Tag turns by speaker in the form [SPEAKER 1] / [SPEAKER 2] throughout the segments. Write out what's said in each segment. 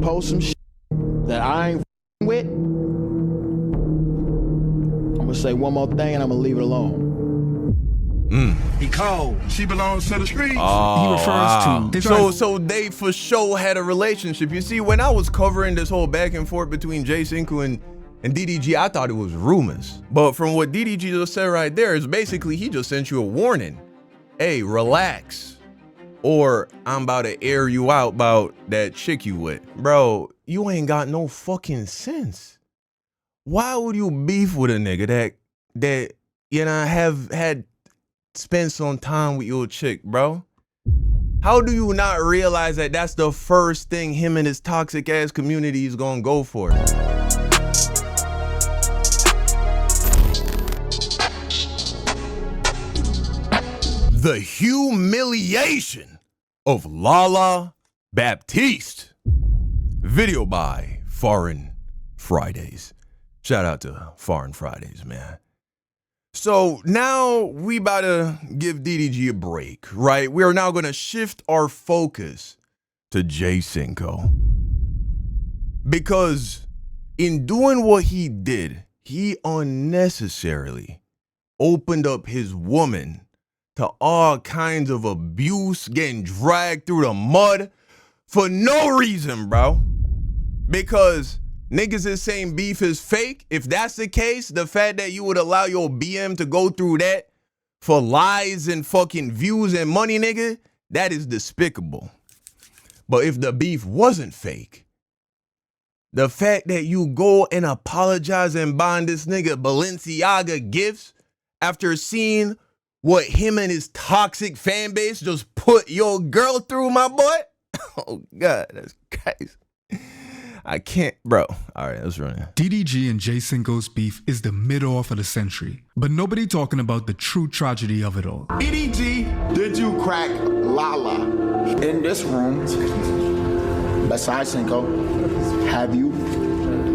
[SPEAKER 1] post some shit that I ain't with, I'm gonna say one more thing and I'm gonna leave it alone.
[SPEAKER 2] He cold. She belongs to the streets.
[SPEAKER 3] He refers
[SPEAKER 4] to. So they for sure had a relationship. You see, when I was covering this whole back and forth between Jay Cinco and DDG, I thought it was rumors. But from what DDG just said right there, is basically he just sent you a warning. Hey, relax. Or I'm about to air you out about that chick you with. Bro, you ain't got no fucking sense. Why would you beef with a nigga that you know have had spent some time with your chick, bro? How do you not realize that that's the first thing him and his toxic ass community is gonna go for? The humiliation of Lala Baptiste. Video by Foreign Fridays. Shout out to Foreign Fridays, man. So now we about to give DDG a break, right? We are now going to shift our focus to Jay Cinco. Because in doing what he did, he unnecessarily opened up his woman to all kinds of abuse, getting dragged through the mud for no reason, bro. Because niggas is saying beef is fake. If that's the case, the fact that you would allow your BM to go through that for lies and fucking views and money, nigga, that is despicable. But if the beef wasn't fake, the fact that you go and apologize and buying this nigga Balenciaga gifts after seeing what him and his toxic fan base just put your girl through, my boy? Oh, God, that's crazy. I can't, bro. All right, let's run it.
[SPEAKER 3] DDG and Jay Cinco's beef is the mid-off of the century, but nobody talking about the true tragedy of it all.
[SPEAKER 2] DDG, did you crack Lala?
[SPEAKER 1] In this room, besides Cinco, have you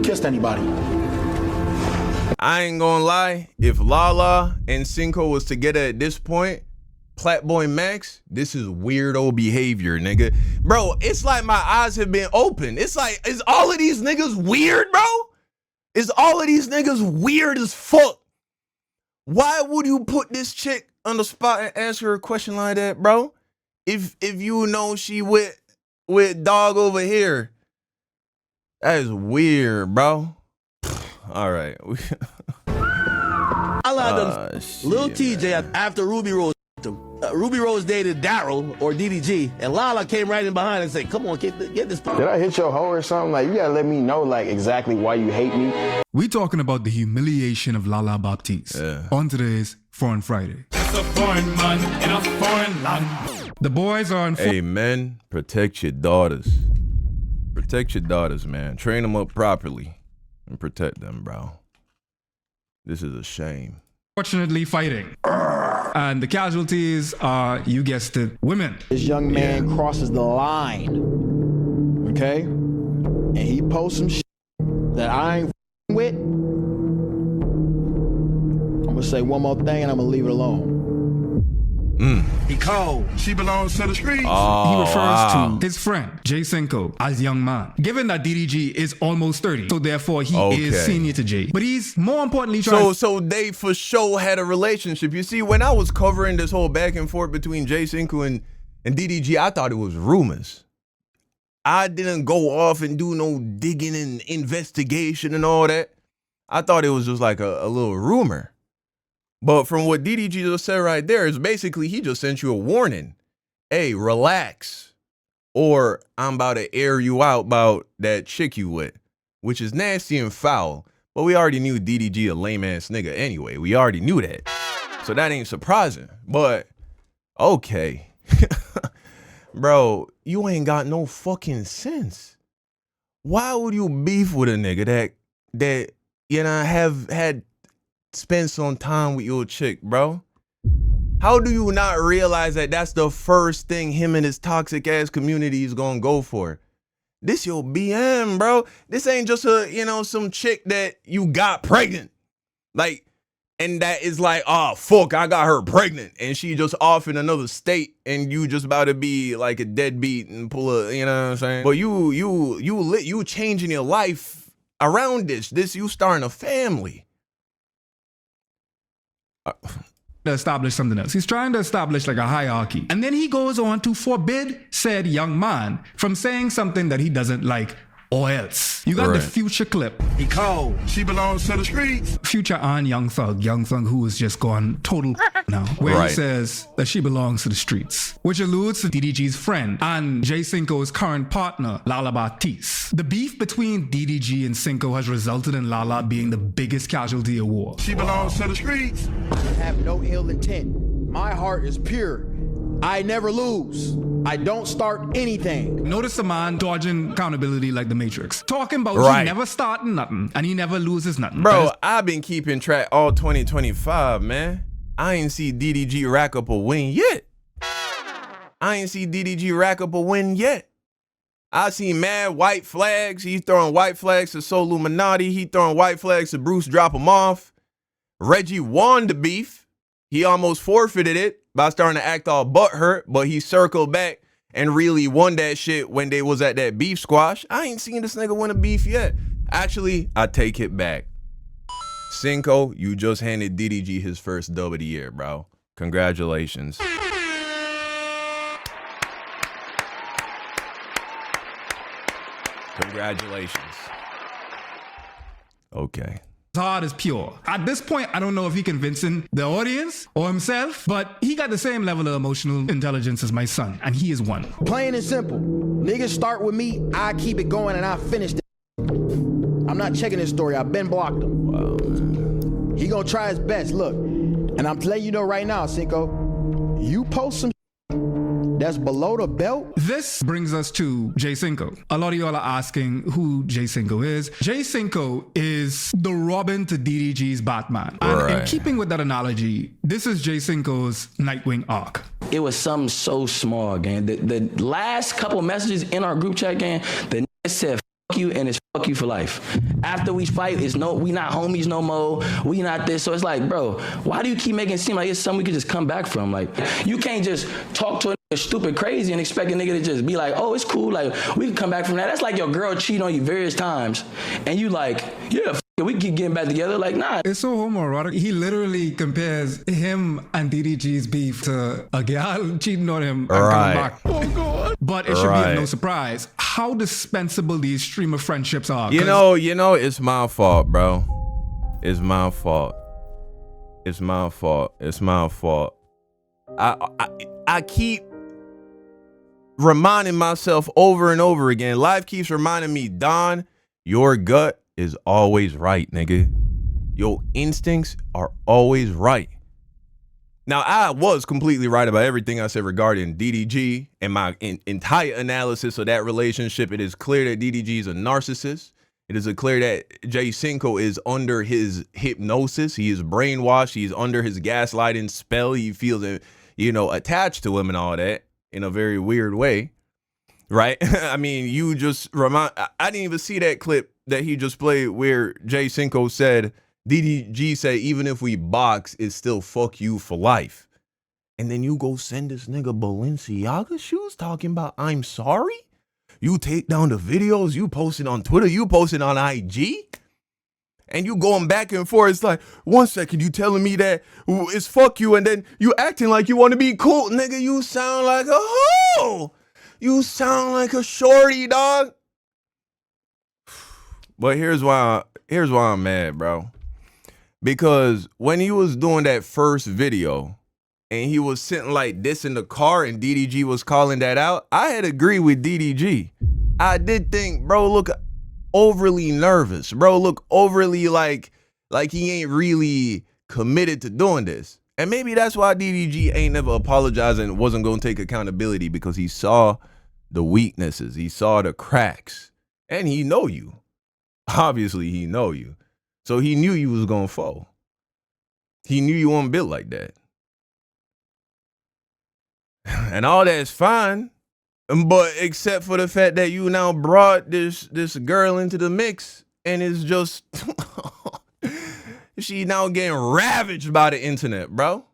[SPEAKER 1] kissed anybody?
[SPEAKER 4] I ain't gonna lie, if Lala and Cinco was together at this point, Platboy Max, this is weirdo behavior, nigga. Bro, it's like my eyes have been open. It's like, is all of these niggas weird, bro? Is all of these niggas weird as fuck? Why would you put this chick on the spot and ask her a question like that, bro? If you know she with dog over here. That is weird, bro. All right.
[SPEAKER 5] I lied to Lil TJ after Ruby Rose. Ruby Rose dated Daryl or DDG, and Lala came right in behind and said, "Come on, get this."
[SPEAKER 1] Did I hit your hoe or something? Like, you gotta let me know, like, exactly why you hate me.
[SPEAKER 3] We talking about the humiliation of Lala Baptiste on today's Foreign Friday.
[SPEAKER 6] Just a foreign man in a foreign land.
[SPEAKER 3] The boys are on.
[SPEAKER 4] Hey, men, protect your daughters. Protect your daughters, man. Train them up properly and protect them, bro. This is a shame.
[SPEAKER 3] Fortunately fighting. And the casualties are, you guessed it, women.
[SPEAKER 1] This young man crosses the line, okay? And he posts some shit that I ain't with. I'm gonna say one more thing and I'm gonna leave it alone.
[SPEAKER 2] He cold. She belongs to the streets.
[SPEAKER 3] He refers to his friend, Jay Cinco, as young man. Given that DDG is almost 30, so therefore he is senior to Jay. But he's more importantly trying.
[SPEAKER 4] So they for sure had a relationship. You see, when I was covering this whole back and forth between Jay Cinco and DDG, I thought it was rumors. I didn't go off and do no digging and investigation and all that. I thought it was just like a little rumor. But from what DDG just said right there, is basically he just sent you a warning. Hey, relax. Or I'm about to air you out about that chick you with, which is nasty and foul. But we already knew DDG a lame ass nigga anyway. We already knew that. So that ain't surprising. But okay. Bro, you ain't got no fucking sense. Why would you beef with a nigga that you know have had spend some time with your chick, bro? How do you not realize that that's the first thing him and his toxic ass community is gonna go for? This your BM, bro. This ain't just some chick that you got pregnant. Like, And that is like, oh, fuck, I got her pregnant. And she just off in another state and you just about to be like a deadbeat and pull a, you know what I'm saying? But you changing your life around this, you starting a family.
[SPEAKER 3] To establish something else. He's trying to establish like a hierarchy. And then he goes on to forbid said young man from saying something that he doesn't like or else. You got the Future clip.
[SPEAKER 2] He cold. She belongs to the streets.
[SPEAKER 3] Future on Young Thug who has just gone total now, where he says that she belongs to the streets, which alludes to DDG's friend and J Cinco's current partner, Lala Baptiste. The beef between DDG and Cinco has resulted in Lala being the biggest casualty of war.
[SPEAKER 2] She belongs to the streets.
[SPEAKER 1] I have no ill intent. My heart is pure. I never lose. I don't start anything.
[SPEAKER 3] Notice the man dodging accountability like the Matrix. Talking about he never starting nothing and he never loses nothing.
[SPEAKER 4] Bro, I've been keeping track all 2025, man. I ain't see DDG rack up a win yet. I see mad white flags. He's throwing white flags to Soul Illuminati. He throwing white flags to Bruce Drop him off. Reggie won the beef. He almost forfeited it by starting to act all butthurt, but he circled back and really won that shit when they was at that beef squash. I ain't seen this nigga win a beef yet. Actually, I take it back. Cinco, you just handed DDG his first dub of the year, bro. Congratulations. Congratulations. Okay.
[SPEAKER 3] His heart is pure. At this point, I don't know if he convincing the audience or himself, but he got the same level of emotional intelligence as my son, and he is one.
[SPEAKER 1] Plain and simple. Niggas start with me, I keep it going, and I finish it. I'm not checking his story. I've been blocked him.
[SPEAKER 4] Wow, man.
[SPEAKER 1] He gonna try his best. Look, and I'm letting you know right now, Cinco, you post some that's below the belt.
[SPEAKER 3] This brings us to J Cinco. A lot of y'all are asking who J Cinco is. J Cinco is the Robin to DDG's Batman. And in keeping with that analogy, this is J Cinco's Nightwing arc.
[SPEAKER 7] It was something so small, gang. The last couple messages in our group chat, gang, the nigga said fuck you and it's fuck you for life. After we fight, it's no, we not homies no more. We not this. So it's like, bro, why do you keep making it seem like it's something we could just come back from? Like, you can't just talk to a nigga stupid crazy and expect a nigga to just be like, oh, it's cool. Like, we can come back from that. That's like your girl cheating on you various times. And you like, yeah, f it, we keep getting back together. Like, nah.
[SPEAKER 3] It's so homoerotic. He literally compares him and DDG's beef to a girl cheating on him and coming back. Oh, God. But it should be of no surprise how dispensable these streamer friendships are.
[SPEAKER 4] You know, it's my fault, bro. It's my fault. I keep reminding myself over and over again. Life keeps reminding me, Don, your gut is always right, nigga. Your instincts are always right. Now, I was completely right about everything I said regarding DDG and my entire analysis of that relationship. It is clear that DDG is a narcissist. It is clear that J Cinco is under his hypnosis. He is brainwashed. He's under his gaslighting spell. He feels, you know, attached to him and all that in a very weird way, right? I mean, you just I didn't even see that clip that he just played where J Cinco said, DDG said, even if we box, it's still fuck you for life. And then you go send this nigga Balenciaga shoes talking about I'm sorry? You take down the videos, you post it on Twitter, you post it on IG, and you going back and forth. It's like, 1 second you telling me that it's fuck you, and then you acting like you want to be cool. Nigga, you sound like a hoe. You sound like a shorty, dog. But here's why I'm mad, bro. Because when he was doing that first video and he was sitting like this in the car and DDG was calling that out, I had agreed with DDG. I did think, bro, look overly nervous. Bro, look overly like he ain't really committed to doing this. And maybe that's why DDG ain't never apologized and wasn't going to take accountability, because he saw the weaknesses. He saw the cracks. And he know you. Obviously, he know you. So he knew you was going to fall. He knew you weren't built like that. And all that's fine, but except for the fact that you now brought this girl into the mix, and it's just, She now getting ravaged by the internet, bro.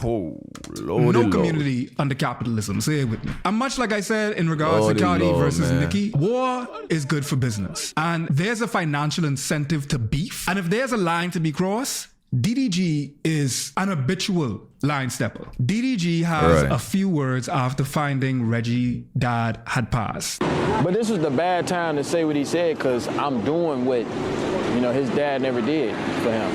[SPEAKER 4] Oh, Lord.
[SPEAKER 3] No community under capitalism. Say it with me. And much like I said in regards to Cardi versus Nicki, war is good for business. And there's a financial incentive to beef. And if there's a line to be crossed, DDG is an habitual line stepper. DDG has a few words after finding Reggie's dad had passed.
[SPEAKER 8] But this was the bad time to say what he said, because I'm doing what, you know, his dad never did for him.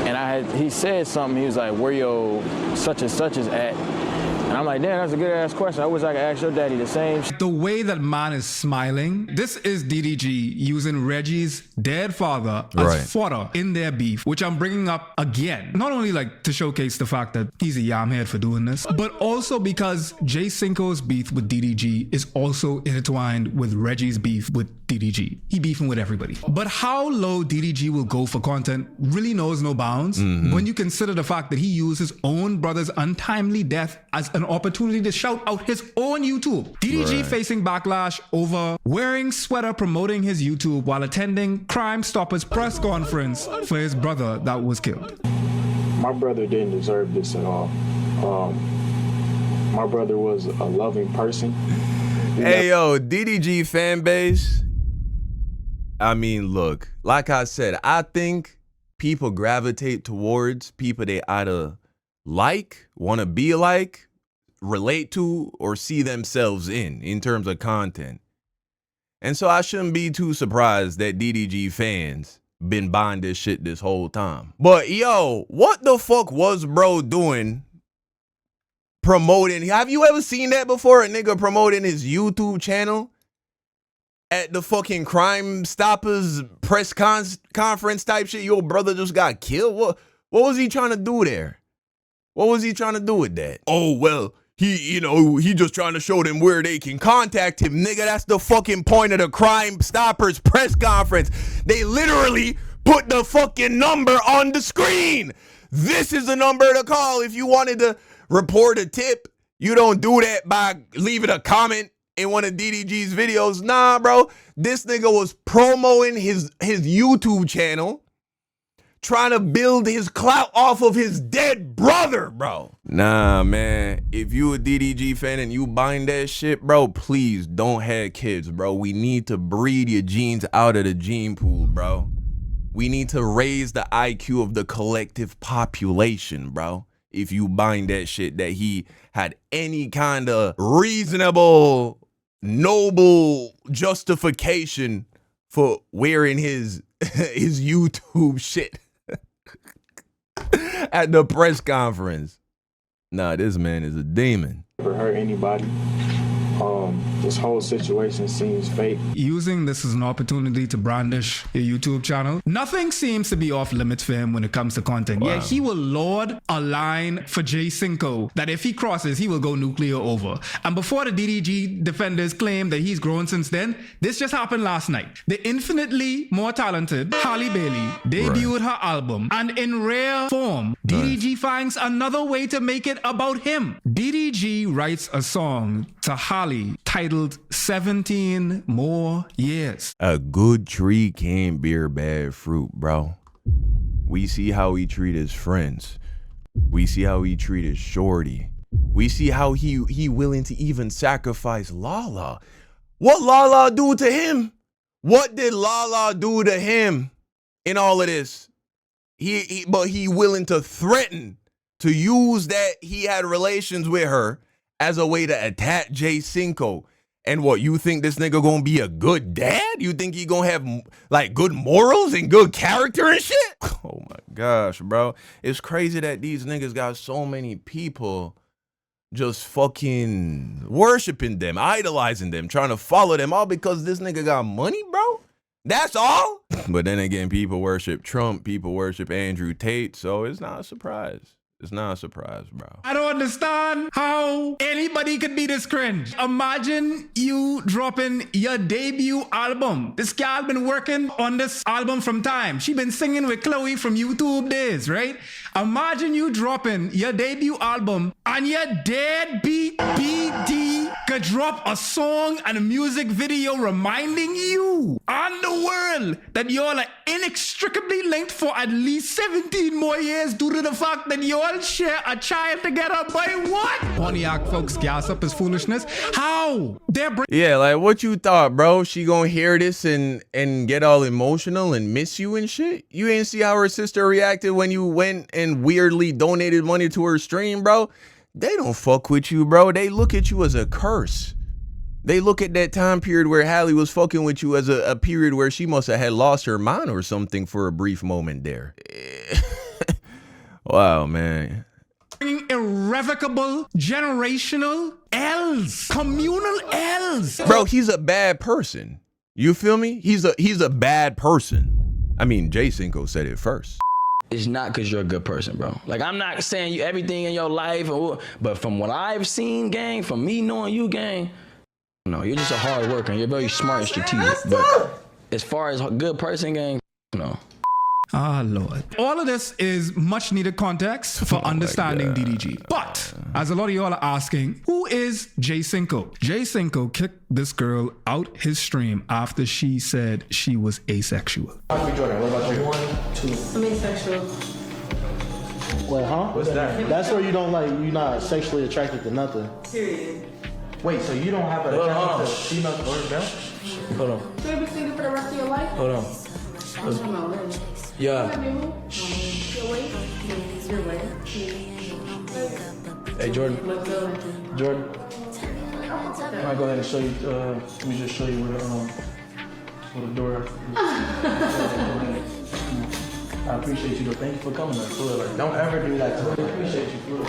[SPEAKER 8] And he said something, he was like, where your such and such is at? And I'm like, damn, that's a good ass question. I wish I could ask your daddy the same.
[SPEAKER 3] The way that man is smiling, this is DDG using Reggie's dead father as fodder in their beef, which I'm bringing up again. Not only like to showcase the fact that he's a yamhead for doing this, but also because Jay Cinco's beef with DDG is also intertwined with Reggie's beef with DDG. He beefing with everybody. But how low DDG will go for content really knows no bounds when you consider the fact that he used his own brother's untimely death as an opportunity to shout out his own YouTube. DDG facing backlash over wearing sweater promoting his YouTube while attending Crime Stoppers press conference for his brother that was killed.
[SPEAKER 9] My brother didn't deserve this at all. My brother was a loving person.
[SPEAKER 4] Hey, yo, DDG fan base. I mean, look, like I said, I think people gravitate towards people they either like, want to be like, relate to, or see themselves in terms of content. And so I shouldn't be too surprised that DDG fans been buying this shit this whole time. But yo, what the fuck was bro doing promoting? Have you ever seen that before? A nigga promoting his YouTube channel at the fucking Crime Stoppers press conference type shit? Your brother just got killed. What was he trying to do there? What was he trying to do with that? Oh, well, he just trying to show them where they can contact him. Nigga, that's the fucking point of the Crime Stoppers press conference. They literally put the fucking number on the screen. This is the number to call if you wanted to report a tip. You don't do that by leaving a comment in one of DDG's videos. Nah, bro. This nigga was promoting his YouTube channel, trying to build his clout off of his dead brother, bro. Nah, man. If you a DDG fan and you buying that shit, bro, please don't have kids, bro. We need to breed your genes out of the gene pool, bro. We need to raise the IQ of the collective population, bro. If you buying that shit that he had any kind of reasonable, noble justification for wearing his YouTube shit at the press conference. Nah, this man is a demon.
[SPEAKER 9] Never hurt anybody. This whole situation seems fake.
[SPEAKER 3] Using this as an opportunity to brandish your YouTube channel. Nothing seems to be off limits for him when it comes to content. Wow. Yeah, he will lord a line for Jay Cinco that if he crosses, he will go nuclear over. And before the DDG defenders claim that he's grown since then, this just happened last night. The infinitely more talented Halle Bailey debuted her album, and in rare form, DDG finds another way to make it about him. DDG writes a song to Halle titled 17 More Years.
[SPEAKER 4] A good tree can't bear bad fruit, bro. We see how he treat his friends. We see how he treat his shorty. We see how he willing to even sacrifice Lala. What Lala do to him? What did Lala do to him in all of this? But he willing to threaten to use that he had relations with her as a way to attack Jay Cinco. And what, you think this nigga gonna be a good dad? You think he gonna have like good morals and good character and shit? Oh my gosh, bro. It's crazy that these niggas got so many people just fucking worshiping them, idolizing them, trying to follow them, all because this nigga got money, bro. That's all. But then again, people worship Trump, people worship Andrew Tate, so it's not a surprise. It's not a surprise, bro.
[SPEAKER 3] I don't understand how anybody could be this cringe. Imagine you dropping your debut album. This gal been working on this album from time. She been singing with Chloe from YouTube days, right? Imagine you dropping your debut album and your deadbeat BD could drop a song and a music video reminding you and the world that y'all are inextricably linked for at least 17 more years due to the fact that y'all share a child together by what? Pontiac folks gas up his foolishness. How?
[SPEAKER 4] Yeah, like what you thought, bro? She gonna hear this and get all emotional and miss you and shit? You ain't see how her sister reacted when you went and weirdly donated money to her stream, bro? They don't fuck with you, bro. They look at you as a curse. They look at that time period where Hallie was fucking with you as a period where she must have had lost her mind or something for a brief moment there. Wow, man.
[SPEAKER 3] Irrevocable, generational L's, communal L's.
[SPEAKER 4] Bro, he's a bad person. You feel me? He's a bad person. I mean, Jay Cinco said it first.
[SPEAKER 7] It's not because you're a good person, bro. Like, I'm not saying you everything in your life, but from what I've seen, gang, from me knowing you, gang, no, you're just a hard worker and you're very smart and strategic. But as far as a good person, gang, no.
[SPEAKER 3] Ah, Lord. All of this is much needed context for understanding DDG. But, as a lot of y'all are asking, who is Jay Cinco? Jay Cinco kicked this girl out his stream after she said she was asexual.
[SPEAKER 8] Jordan, what about you? 1, 2.
[SPEAKER 10] I'm asexual.
[SPEAKER 5] Wait, huh?
[SPEAKER 8] What's that?
[SPEAKER 5] That's where you don't like, you're not sexually attracted to nothing.
[SPEAKER 10] Period.
[SPEAKER 8] Wait, so you don't have an attraction to females or males? Hold on.
[SPEAKER 10] So you be single for the rest of your life?
[SPEAKER 8] Hold on.
[SPEAKER 10] I'm talking about really.
[SPEAKER 8] Yeah.
[SPEAKER 10] Your weight? Your weight?
[SPEAKER 8] Hey, Jordan.
[SPEAKER 10] Let's go.
[SPEAKER 8] Jordan. I might go ahead and show you. Let me just show you where the door. I appreciate you, though. Thank you for coming. Like, don't ever do that to me. I appreciate you.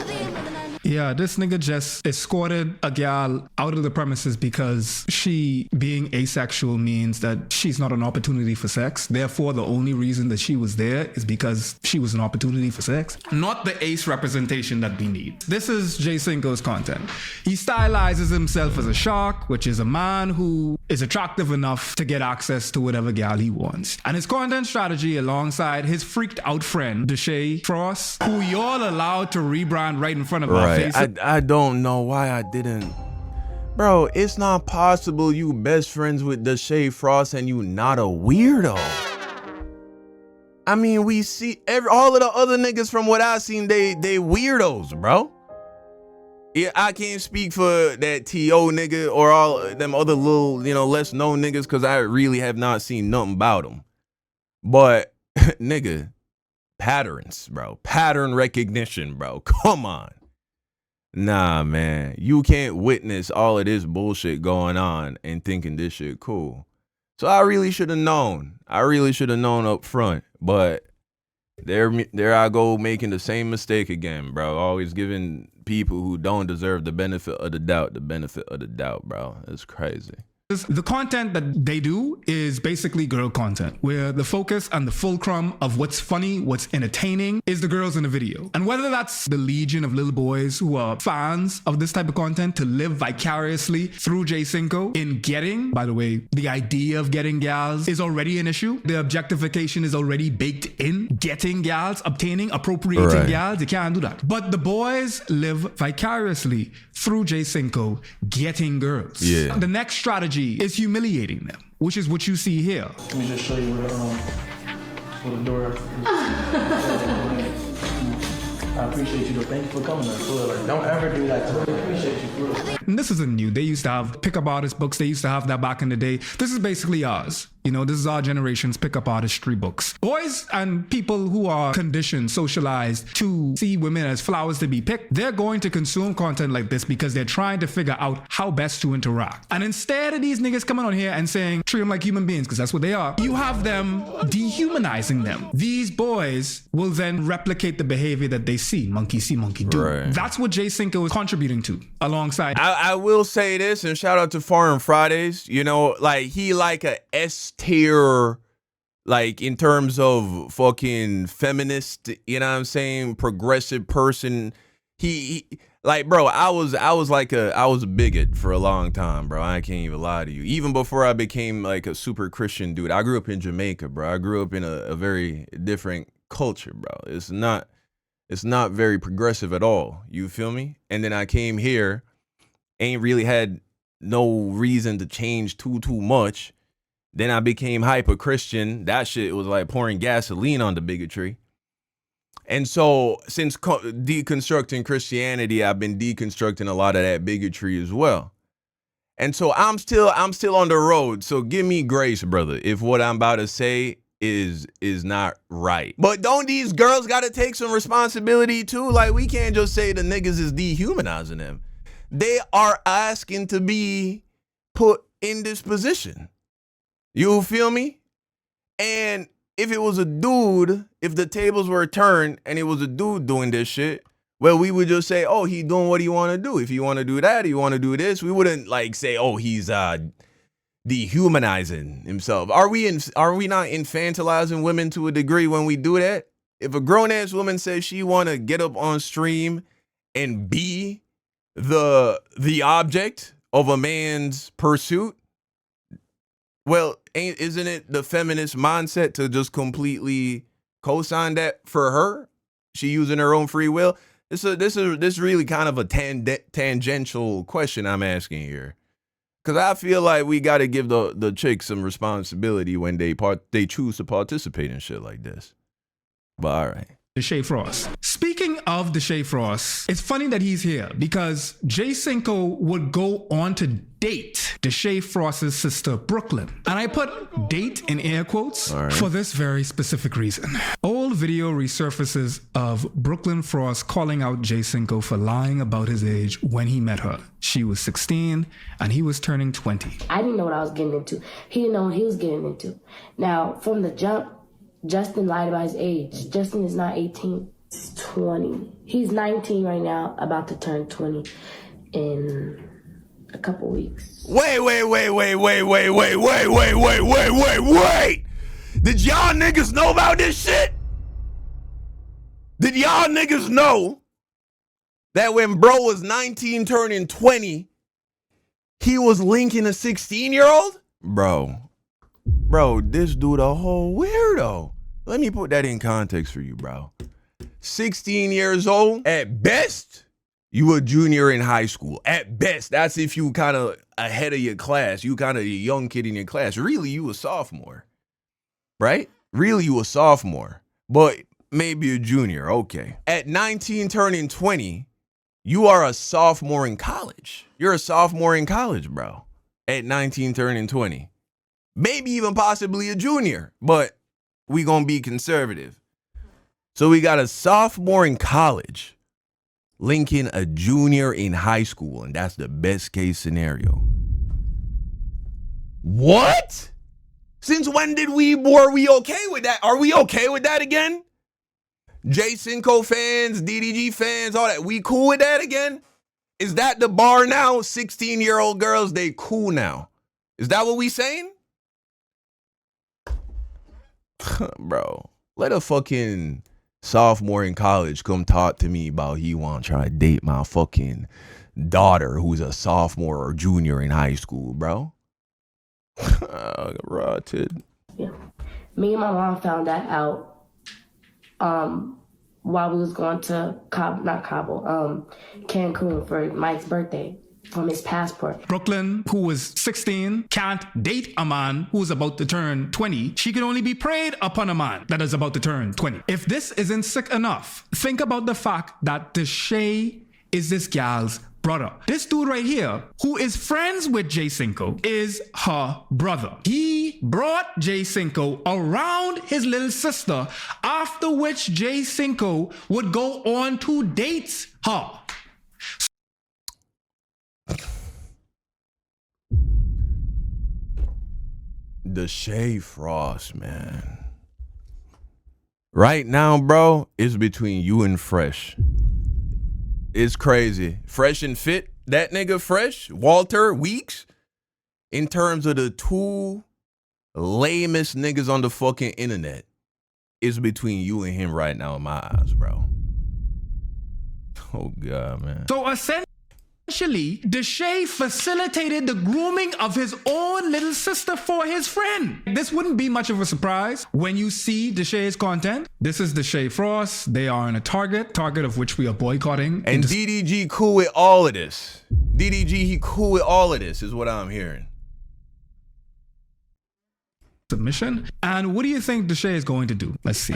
[SPEAKER 3] Yeah, this nigga just escorted a gal out of the premises because she being asexual means that she's not an opportunity for sex. Therefore, the only reason that she was there is because she was an opportunity for sex. Not the ace representation that we need. This is Jay Cinco's content. He stylizes himself as a shark, which is a man who is attractive enough to get access to whatever gal he wants. And his content strategy alongside his freaked out friend, Deshae Frost, who y'all allowed to rebrand right in front of our face.
[SPEAKER 4] I don't know why I didn't. Bro, it's not possible you best friends with Deshae Frost and you not a weirdo. I mean, we see all of the other niggas from what I seen, they weirdos, bro. Yeah, I can't speak for that T.O. nigga or all them other little, less known niggas because I really have not seen nothing about them. But, nigga, patterns, bro. Pattern recognition, bro. Come on. Nah, man. You can't witness all of this bullshit going on and thinking this shit cool. So I really should have known. I really should have known up front. But there I go making the same mistake again, bro. Always giving people who don't deserve the benefit of the doubt, bro. It's crazy.
[SPEAKER 3] The content that they do is basically girl content, where the focus and the fulcrum of what's funny, what's entertaining is the girls in the video. And whether that's the legion of little boys who are fans of this type of content to live vicariously through Jay Cinco in getting, by the way, the idea of getting gals is already an issue. The objectification is already baked in. Getting gals, obtaining, appropriating gals, you can't do that. But the boys live vicariously through Jay Cinco getting girls.
[SPEAKER 4] Yeah.
[SPEAKER 3] The next strategy is humiliating them, which is what you see here.
[SPEAKER 8] Let me just show you where the door. I appreciate you, though. Thank you for coming. Like, don't ever do that to me. I appreciate you.
[SPEAKER 3] And this isn't new. They used to have pickup artist books. They used to have that back in the day. This is basically ours. This is our generation's pickup artistry books. Boys and people who are conditioned, socialized to see women as flowers to be picked, they're going to consume content like this because they're trying to figure out how best to interact. And instead of these niggas coming on here and saying, treat them like human beings, because that's what they are, you have them dehumanizing them. These boys will then replicate the behavior that they see. Monkey see, monkey do.
[SPEAKER 4] Right.
[SPEAKER 3] That's what Jay Cinco is contributing to alongside.
[SPEAKER 4] I will say this, and shout out to Foreign Fridays. He like a S-tier, like in terms of fucking feminist, progressive person. He bro, I was a bigot for a long time, bro. I can't even lie to you. Even before I became like a super Christian dude. I grew up in Jamaica, bro. I grew up in a very different culture, bro. It's not It's not very progressive at all. You feel me? And then I came here, ain't really had no reason to change too much. Then I became hyper Christian. That shit was like pouring gasoline on the bigotry. And so since deconstructing Christianity, I've been deconstructing a lot of that bigotry as well. And so I'm still on the road. So give me grace, brother, if what I'm about to say is not right. But don't these girls got to take some responsibility too? Like, we can't just say the niggas is dehumanizing them. They are asking to be put in this position. You feel me? And if it was a dude, if the tables were turned and it was a dude doing this shit, well, we would just say, oh, he doing what he want to do. If he want to do that, he want to do this. We wouldn't like say, oh, he's dehumanizing himself. Are we not infantilizing women to a degree when we do that? If a grown ass woman says she want to get up on stream and be the object of a man's pursuit, well, isn't it the feminist mindset to just completely co-sign that for her? She using her own free will. This is really kind of a tangential question I'm asking here. Because I feel like we got to give the chicks some responsibility when they choose to participate in shit like this. But all right.
[SPEAKER 3] Deshae Frost. Speaking of Deshae Frost, it's funny that he's here because Jay Cinco would go on to date Deshae Frost's sister Brooklyn. And I put date in air quotes for this very specific reason. Old video resurfaces of Brooklyn Frost calling out Jay Cinco for lying about his age when he met her. She was 16 and he was turning 20.
[SPEAKER 10] I didn't know what I was getting into. He didn't know what he was getting into. Now, from the jump, Justin lied about his age. Justin is not 18, he's 20. He's 19 right now, about to turn 20 in a couple weeks.
[SPEAKER 4] Wait. Did y'all niggas know about this shit? Did y'all niggas know that when bro was 19 turning 20, he was linking a 16-year-old? Bro, this dude a whole weirdo. Let me put that in context for you, bro. 16 years old, at best, you a junior in high school. At best, that's if you kind of ahead of your class. You kind of a young kid in your class. Really, you a sophomore, right? Really, you a sophomore, but maybe a junior, okay. At 19 turning 20, you are a sophomore in college. You're a sophomore in college, bro. At 19 turning 20. Maybe even possibly a junior, but we gonna be conservative. So we got a sophomore in college linking a junior in high school, and that's the best case scenario. What? Since when were we okay with that? Are we okay with that again? Jay Cinco fans, DDG fans, all that. We cool with that again? Is that the bar now? 16-year-old girls, they cool now. Is that what we saying? Bro, let a fucking sophomore in college come talk to me about he want to try to date my fucking daughter who's a sophomore or junior in high school, bro. Rotted.
[SPEAKER 10] Yeah. Me and my mom found that out while we was going to Cancun for Mike's birthday. From his passport.
[SPEAKER 3] Brooklyn, who was 16, can't date a man who's about to turn 20. She can only be preyed upon a man that is about to turn 20. If this isn't sick enough, think about the fact that Deshae is this gal's brother. This dude right here, who is friends with Jay Cinco, is her brother. He brought Jay Cinco around his little sister, after which Jay Cinco would go on to date her.
[SPEAKER 4] Deshae Frost, man. Right now, bro, it's between you and Fresh. It's crazy. Fresh and Fit, that nigga Fresh, Walter Weeks, in terms of the two lamest niggas on the fucking internet, it's between you and him right now in my eyes, bro. Oh, God, man.
[SPEAKER 3] So essentially, Essentially, Deshae facilitated the grooming of his own little sister for his friend. This wouldn't be much of a surprise when you see Deshae's content. This is Deshae Frost. They are in a target of which we are boycotting.
[SPEAKER 4] And DDG cool with all of this. DDG, he cool with all of this, is what I'm hearing.
[SPEAKER 3] Submission. And what do you think Deshae is going to do? Let's see.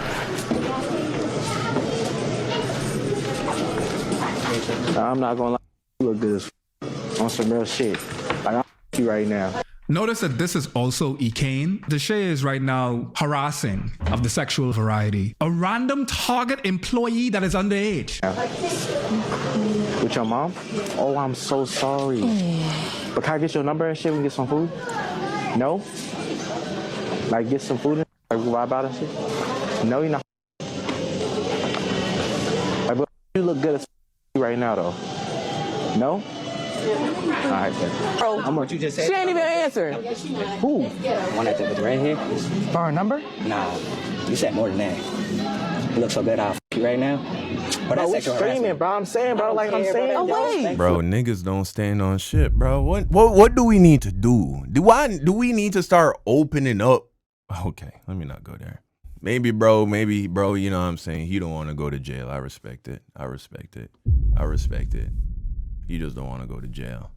[SPEAKER 9] I'm not gonna lie, you look good as on some real shit. Like, I'm you right now.
[SPEAKER 3] Notice that this is also Ekane. Deshae is right now harassing of the sexual variety a random Target employee that is underage.
[SPEAKER 9] With your mom? Oh, I'm so sorry. But can I get your number and shit? We can get some food? No? Like get some food and like vibe out and shit? No, you're not. Like, but you look good as right now though. No? All right, then.
[SPEAKER 11] Bro, what you just said? She ain't even answering.
[SPEAKER 9] Who?
[SPEAKER 11] One that with the red hair.
[SPEAKER 9] For her number?
[SPEAKER 11] Nah, you said more than that. You look so good, I'll f you right now. But that's sexual harassment,
[SPEAKER 9] bro. I'm saying, bro. Like I'm saying.
[SPEAKER 11] Oh wait,
[SPEAKER 4] bro. Niggas don't stand on shit, bro. What do we need to do? Do we need to start opening up? Okay, let me not go there. Maybe, bro, you know what I'm saying? You don't want to go to jail. I respect it. I respect it. I respect it. You just don't want to go to jail.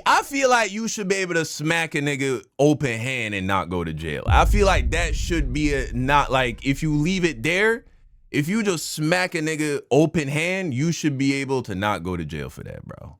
[SPEAKER 4] I feel like you should be able to smack a nigga open hand and not go to jail. I feel like that should be not like, if you leave it there, if you just smack a nigga open hand, you should be able to not go to jail for that, bro.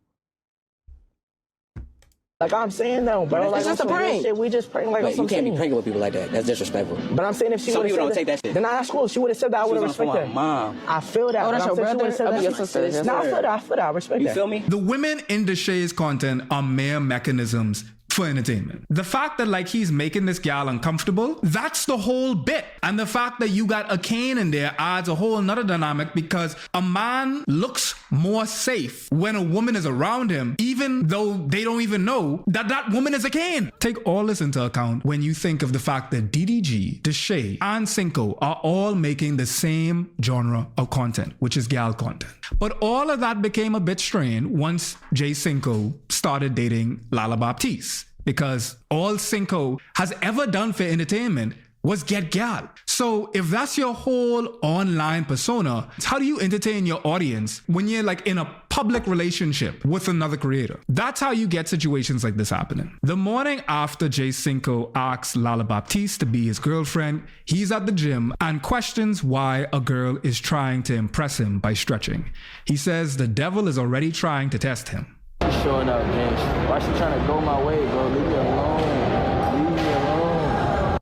[SPEAKER 9] Like I'm saying though, bro. Like,
[SPEAKER 11] it's just a prank.
[SPEAKER 9] Shit, we just prank like.
[SPEAKER 11] Wait, you can't be pranking with people like that. That's disrespectful.
[SPEAKER 9] But I'm saying if she
[SPEAKER 11] some people don't
[SPEAKER 9] take
[SPEAKER 11] that shit.
[SPEAKER 9] Then that's cool. She would have said that. I would have respected that.
[SPEAKER 11] Mom.
[SPEAKER 9] I feel that.
[SPEAKER 11] Oh, that's your brother? I your sister.
[SPEAKER 9] No, I feel that. I feel that. I respect that.
[SPEAKER 11] You feel me?
[SPEAKER 3] The women in Deshae's content are mere mechanisms for entertainment. The fact that like he's making this gal uncomfortable, that's the whole bit. And the fact that you got a cane in there adds a whole nother dynamic, because a man looks more safe when a woman is around him, even though they don't even know that that woman is a cane. Take all this into account when you think of the fact that DDG, Deshae, and Cinco are all making the same genre of content, which is gal content. But all of that became a bit strained once Jay Cinco started dating Lala Baptiste. Because all Cinco has ever done for entertainment was get gal. So if that's your whole online persona, how do you entertain your audience when you're like in a public relationship with another creator? That's how you get situations like this happening. The morning after Jay Cinco asks Lala Baptiste to be his girlfriend, he's at the gym and questions why a girl is trying to impress him by stretching. He says the devil is already trying to test him.
[SPEAKER 8] Showing up, James. Why she trying to go my way, bro? Leave me alone. Leave me alone.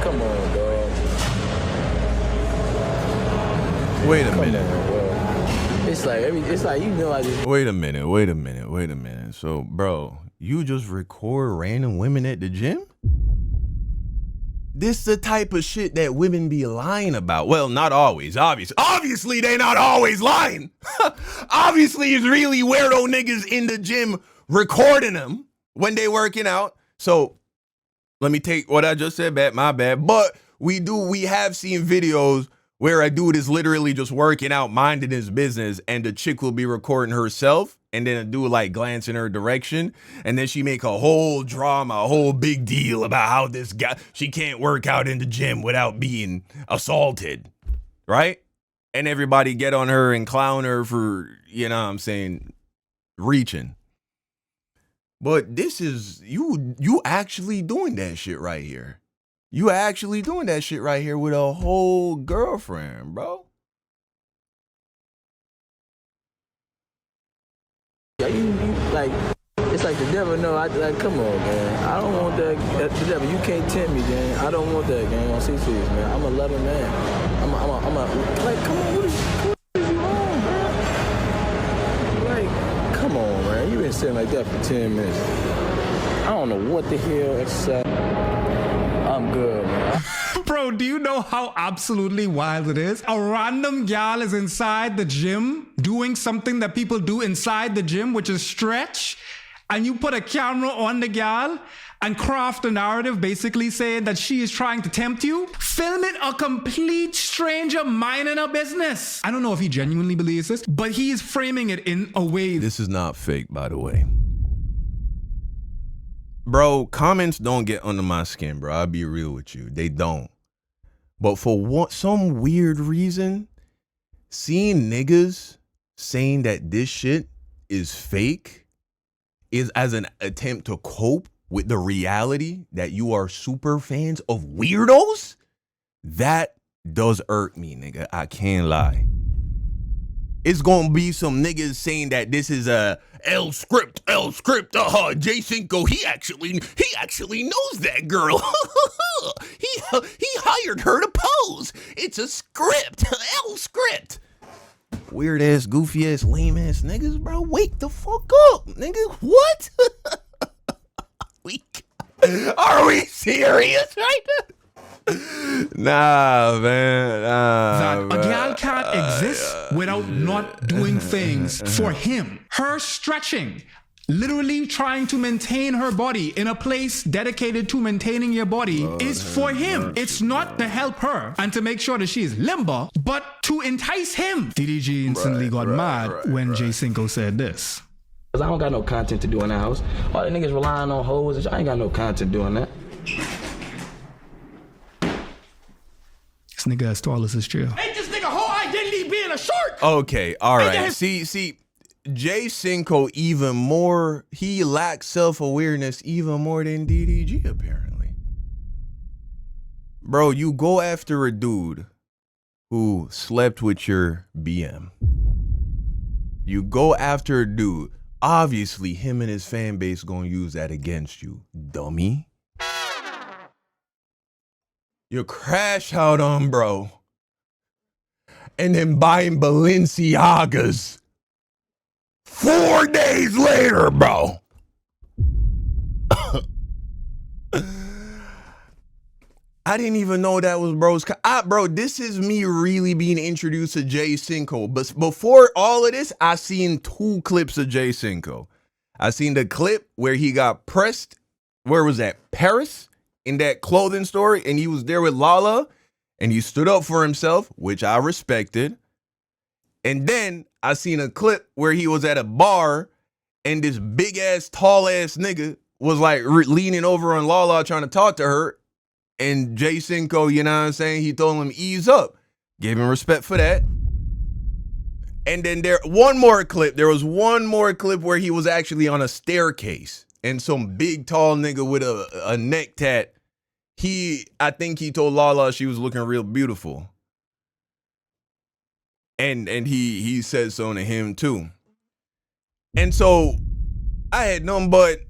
[SPEAKER 8] Come on, dog.
[SPEAKER 4] Wait a minute.
[SPEAKER 8] It's like you know I just.
[SPEAKER 4] Wait a minute. So, bro, you just record random women at the gym? This the type of shit that women be lying about. Well, not always, obviously they not always lying. Obviously it's really weirdo niggas in the gym recording them when they working out. So let me take what I just said back, my bad. But we have seen videos where a dude is literally just working out, minding his business, and the chick will be recording herself, and then a dude like glance in her direction, and then she make a whole drama, a whole big deal about how this guy, she can't work out in the gym without being assaulted, right? And everybody get on her and clown her for, you know what I'm saying, reaching. But this is, you actually doing that shit right here. You actually doing that shit right here with a whole girlfriend, bro.
[SPEAKER 8] Yeah, you like, it's like the devil know. Like, come on, man. I don't want that. The devil, you can't tempt me, gang. I don't want that, gang. On CC's, man. I'm a loving man. I'm a like, come on, what is you on, bro? Like, come on, man. You been sitting like that for 10 minutes. I don't know what the hell exercise. I'm good, man.
[SPEAKER 3] Bro, do you know how absolutely wild it is? A random gal is inside the gym doing something that people do inside the gym, which is stretch. and you put a camera on the gal and craft a narrative basically saying that she is trying to tempt you, filming a complete stranger minding her business. I don't know if he genuinely believes this, but he is framing it in a way.
[SPEAKER 4] This is not fake, by the way. Bro, comments don't get under my skin, bro. I'll be real with you. They don't. But for some weird reason, seeing niggas saying that this shit is fake is as an attempt to cope with the reality that you are super fans of weirdos. That does irk me, nigga. I can't lie. It's gonna be some niggas saying that this is a L script, Jay Cinco, he actually knows that girl. he hired her to pose. It's a script, L script. Weird ass, goofy ass, lame ass niggas, bro. Wake the fuck up, nigga. What? Are we serious right now? Nah, man.
[SPEAKER 3] A gal can't exist without not doing things for him. Her stretching, literally trying to maintain her body in a place dedicated to maintaining your body is for him. It's not to help her and to make sure that she is limber, but to entice him. DDG instantly got mad when Jay Cinco said this.
[SPEAKER 8] Cause I don't got no content to do in the house. All the niggas relying on hoes, and I ain't got no content doing that.
[SPEAKER 3] This nigga as tall as his chair.
[SPEAKER 6] Ain't this nigga whole identity being a short?
[SPEAKER 4] Okay, all right. See, Jay Cinco even more, he lacks self-awareness even more than DDG apparently. Bro, you go after a dude who slept with your BM. You go after a dude. Obviously, him and his fan base gonna use that against you, dummy. You crash out on bro. And then buying Balenciagas 4 days later, bro. I didn't even know that was bro's. Bro, this is me really being introduced to Jay Cinco. But before all of this, I seen 2 clips of Jay Cinco. I seen the clip where he got pressed. Where was that? Paris? In that clothing store. And he was there with Lala. And he stood up for himself, which I respected. And then I seen a clip where he was at a bar. And this big ass, tall ass nigga was like leaning over on Lala trying to talk to her. And Jay Cinco, you know what I'm saying? He told him ease up. Gave him respect for that. And then there was one more clip where he was actually on a staircase. And some big tall nigga with a neck tat. I think he told Lala she was looking real beautiful. And he said so to him too. And so I had nothing but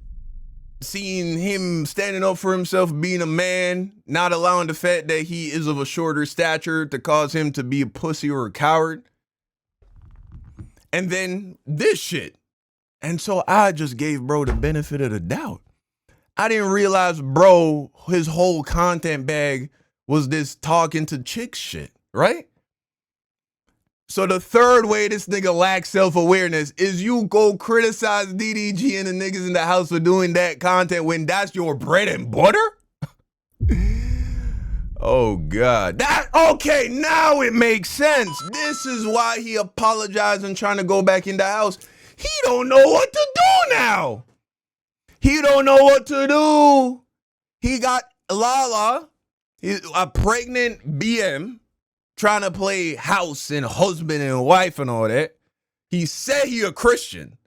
[SPEAKER 4] seeing him standing up for himself, being a man, not allowing the fact that he is of a shorter stature to cause him to be a pussy or a coward. And then this shit. And so I just gave bro the benefit of the doubt. I didn't realize bro, his whole content bag was this talking to chicks shit, right? So the third way this nigga lacks self-awareness is you go criticize DDG and the niggas in the house for doing that content when that's your bread and butter? Oh, God. Okay, now it makes sense. This is why he apologized and trying to go back in the house. He don't know what to do now. He don't know what to do. He got Lala, a pregnant BM, trying to play house and husband and wife and all that. He said he a Christian.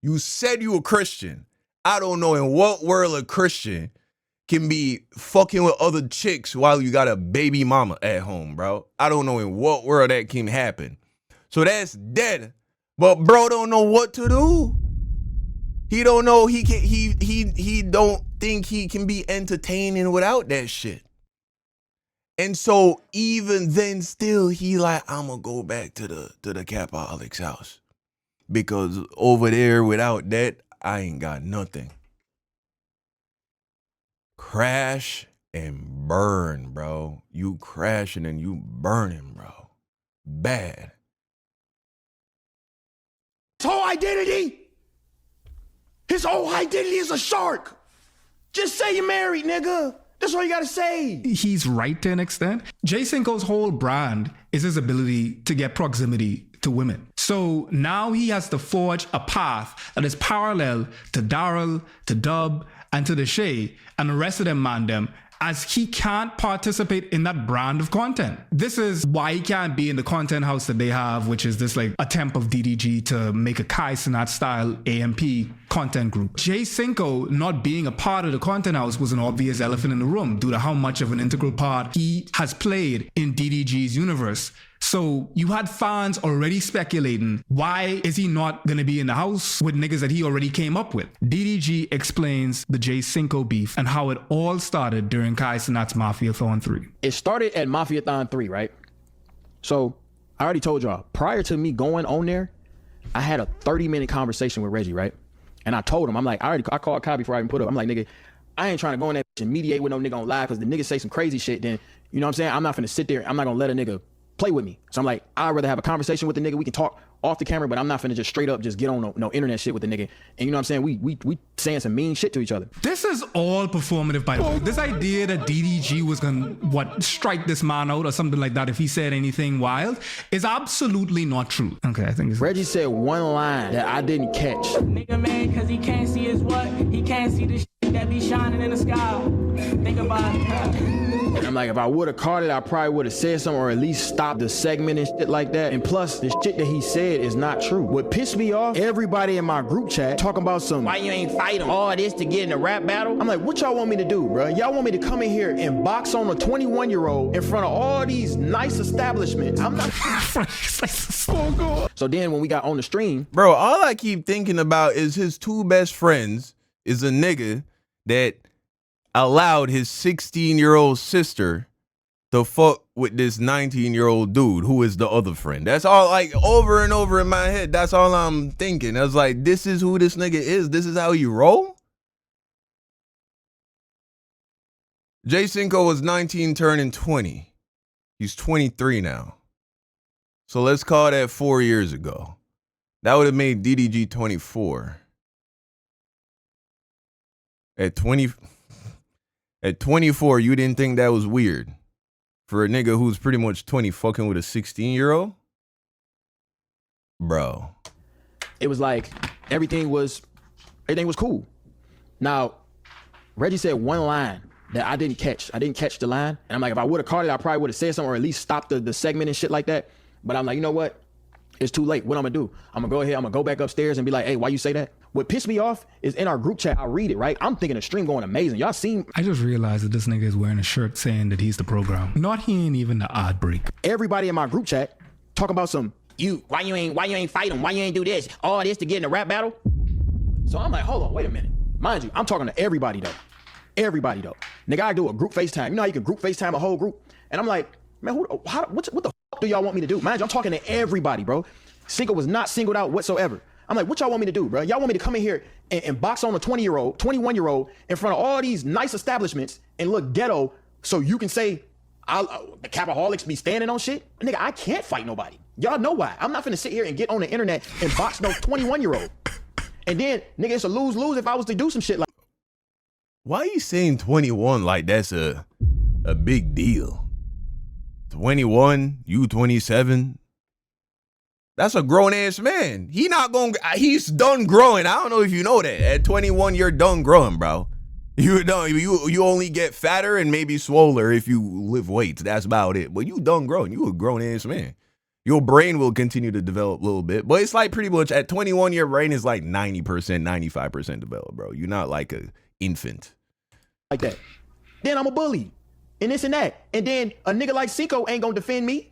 [SPEAKER 4] You said you a Christian. I don't know in what world a Christian can be fucking with other chicks while you got a baby mama at home, bro. I don't know in what world that can happen. So that's dead. But bro don't know what to do. He don't know he don't think he can be entertaining without that shit. And so even then still he like, I'm gonna go back to the Capaholics house. Because over there without that, I ain't got nothing. Crash and burn, bro. You crashing and you burning, bro. Bad.
[SPEAKER 6] His whole identity, His whole identity is a shark. Just say you're married, nigga. That's all you gotta say.
[SPEAKER 3] He's right to an extent. Jay Cinco's whole brand is his ability to get proximity to women. So now he has to forge a path that is parallel to Daryl, to Dub, and to the Shay, and the rest of them man them, as he can't participate in that brand of content. This is why he can't be in the content house that they have, which is this like attempt of DDG to make a Kai Cenat style AMP content group. Jay Cinco not being a part of the content house was an obvious elephant in the room due to how much of an integral part he has played in DDG's universe. So you had fans already speculating, why is he not gonna be in the house with niggas that he already came up with? DDG explains the Jay Cinco beef and how it all started during Kai Cenat's Mafia-thon 3.
[SPEAKER 1] It started at Mafia-thon 3, right? So I already told y'all, prior to me going on there, I had a 30-minute conversation with Reggie, right? And I told him, I'm like, I called Kai before I even put up. I'm like, nigga, I ain't trying to go in there and mediate with no nigga on live, because the nigga say some crazy shit, then, you know what I'm saying? I'm not finna sit there, I'm not gonna let a nigga play with me. So I'm like, I'd rather have a conversation with the nigga. We can talk off the camera, but I'm not finna just straight up just get on no internet shit with the nigga. And you know what I'm saying? We saying some mean shit to each other.
[SPEAKER 3] This is all performative, by the way. This idea that DDG was gonna, strike this man out or something like that if he said anything wild is absolutely not true. Okay, I think it's...
[SPEAKER 1] Reggie said one line that I didn't catch.
[SPEAKER 12] Nigga mad cause he can't see his what? He can't see the shit that be shining in the sky. Think about it.
[SPEAKER 1] And I'm like, if I would've caught it, I probably would've said something or at least stopped the segment and shit like that. And plus, the shit that he said is not true. What pissed me off, everybody in my group chat talking about some, why you ain't fight him? All this to get in a rap battle? I'm like, what y'all want me to do, bro? Y'all want me to come in here and box on a 21-year-old in front of all these nice establishments? I'm not... So then when we got on the stream...
[SPEAKER 4] Bro, all I keep thinking about is his two best friends is a nigga that allowed his 16-year-old sister to fuck with this 19-year-old dude who is the other friend. That's all, like, over and over in my head. That's all I'm thinking. I was like, this is who this nigga is. This is how you roll? Jay Cinco was 19 turning 20. He's 23 now. So let's call that 4 years ago. That would have made DDG 24. At 24, you didn't think that was weird? For a nigga who's pretty much 20 fucking with a 16-year-old? Bro.
[SPEAKER 1] It was like, everything was cool. Now, Reggie said one line that I didn't catch. I didn't catch the line. And I'm like, if I would've caught it, I probably would've said something or at least stopped the segment and shit like that. But I'm like, you know what? It's too late. What I'm gonna do? I'm gonna go ahead, I'm gonna go back upstairs and be like, hey, why you say that? What pissed me off is in our group chat, I read it, right? I'm thinking the stream going amazing. Y'all seen...
[SPEAKER 3] I just realized that this nigga is wearing a shirt saying that he's the program. Not he ain't even the odd break.
[SPEAKER 1] Everybody in my group chat talking about some, why you ain't fight him? Why you ain't do this? All this to get in a rap battle? So I'm like, hold on, wait a minute. Mind you, I'm talking to everybody though. Everybody though. Nigga, I do a group FaceTime. You know how you can group FaceTime a whole group? And I'm like, man, what the fuck do y'all want me to do? Mind you, I'm talking to everybody, bro. Cinco was not singled out whatsoever. I'm like, what y'all want me to do, bro? Y'all want me to come in here and box on a 20-year-old, 21-year-old in front of all these nice establishments and look ghetto so you can say the Capaholics be standing on shit? Nigga, I can't fight nobody. Y'all know why. I'm not finna sit here and get on the internet and box no 21-year-old. And then, nigga, it's a lose-lose if I was to do some shit like...
[SPEAKER 4] Why are you saying 21 like that's a big deal? 21, you 27... That's a grown-ass man. He's done growing. I don't know if you know that. At 21, you're done growing, bro. You only get fatter and maybe swoller if you lift weights. That's about it. But you done growing. You a grown-ass man. Your brain will continue to develop a little bit. But it's like pretty much at 21, your brain is like 90%, 95% developed, bro. You're not like an infant.
[SPEAKER 1] Like that. Then I'm a bully. And this and that. And then a nigga like Cinco ain't gonna defend me.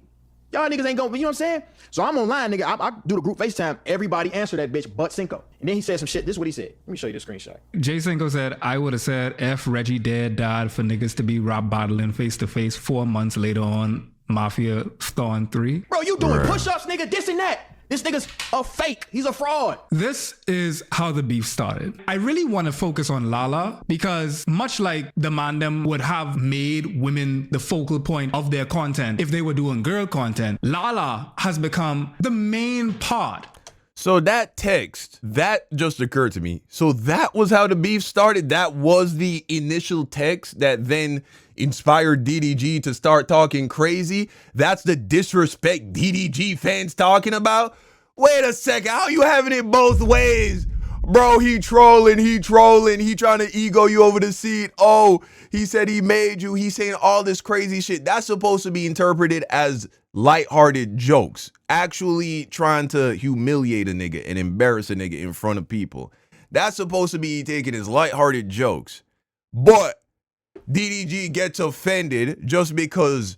[SPEAKER 1] Y'all niggas ain't gonna, you know what I'm saying? So I'm online, nigga. I do the group FaceTime. Everybody answer that bitch but Cinco. And then he said some shit. This is what he said. Let me show you the screenshot.
[SPEAKER 3] Jay Cinco said, I would have said F Reggie dead died for niggas to be rap battling face to face 4 months later on Mafia-thon 3.
[SPEAKER 1] Bro, you doing push-ups, nigga, this and that. This nigga's a fake. He's a fraud.
[SPEAKER 3] This is how the beef started. I really want to focus on Lala because much like the Mandem would have made women the focal point of their content if they were doing girl content, Lala has become the main part
[SPEAKER 4] So that text, that just occurred to me. So that was how the beef started. That was the initial text that then inspired DDG to start talking crazy. That's the disrespect DDG fans talking about. Wait a second, how you having it both ways? Bro, he trolling, he trying to ego you over the seat. Oh, he said he made you, he's saying all this crazy shit. That's supposed to be interpreted as lighthearted jokes. Actually trying to humiliate a nigga and embarrass a nigga in front of people. That's supposed to be taken as lighthearted jokes. But DDG gets offended just because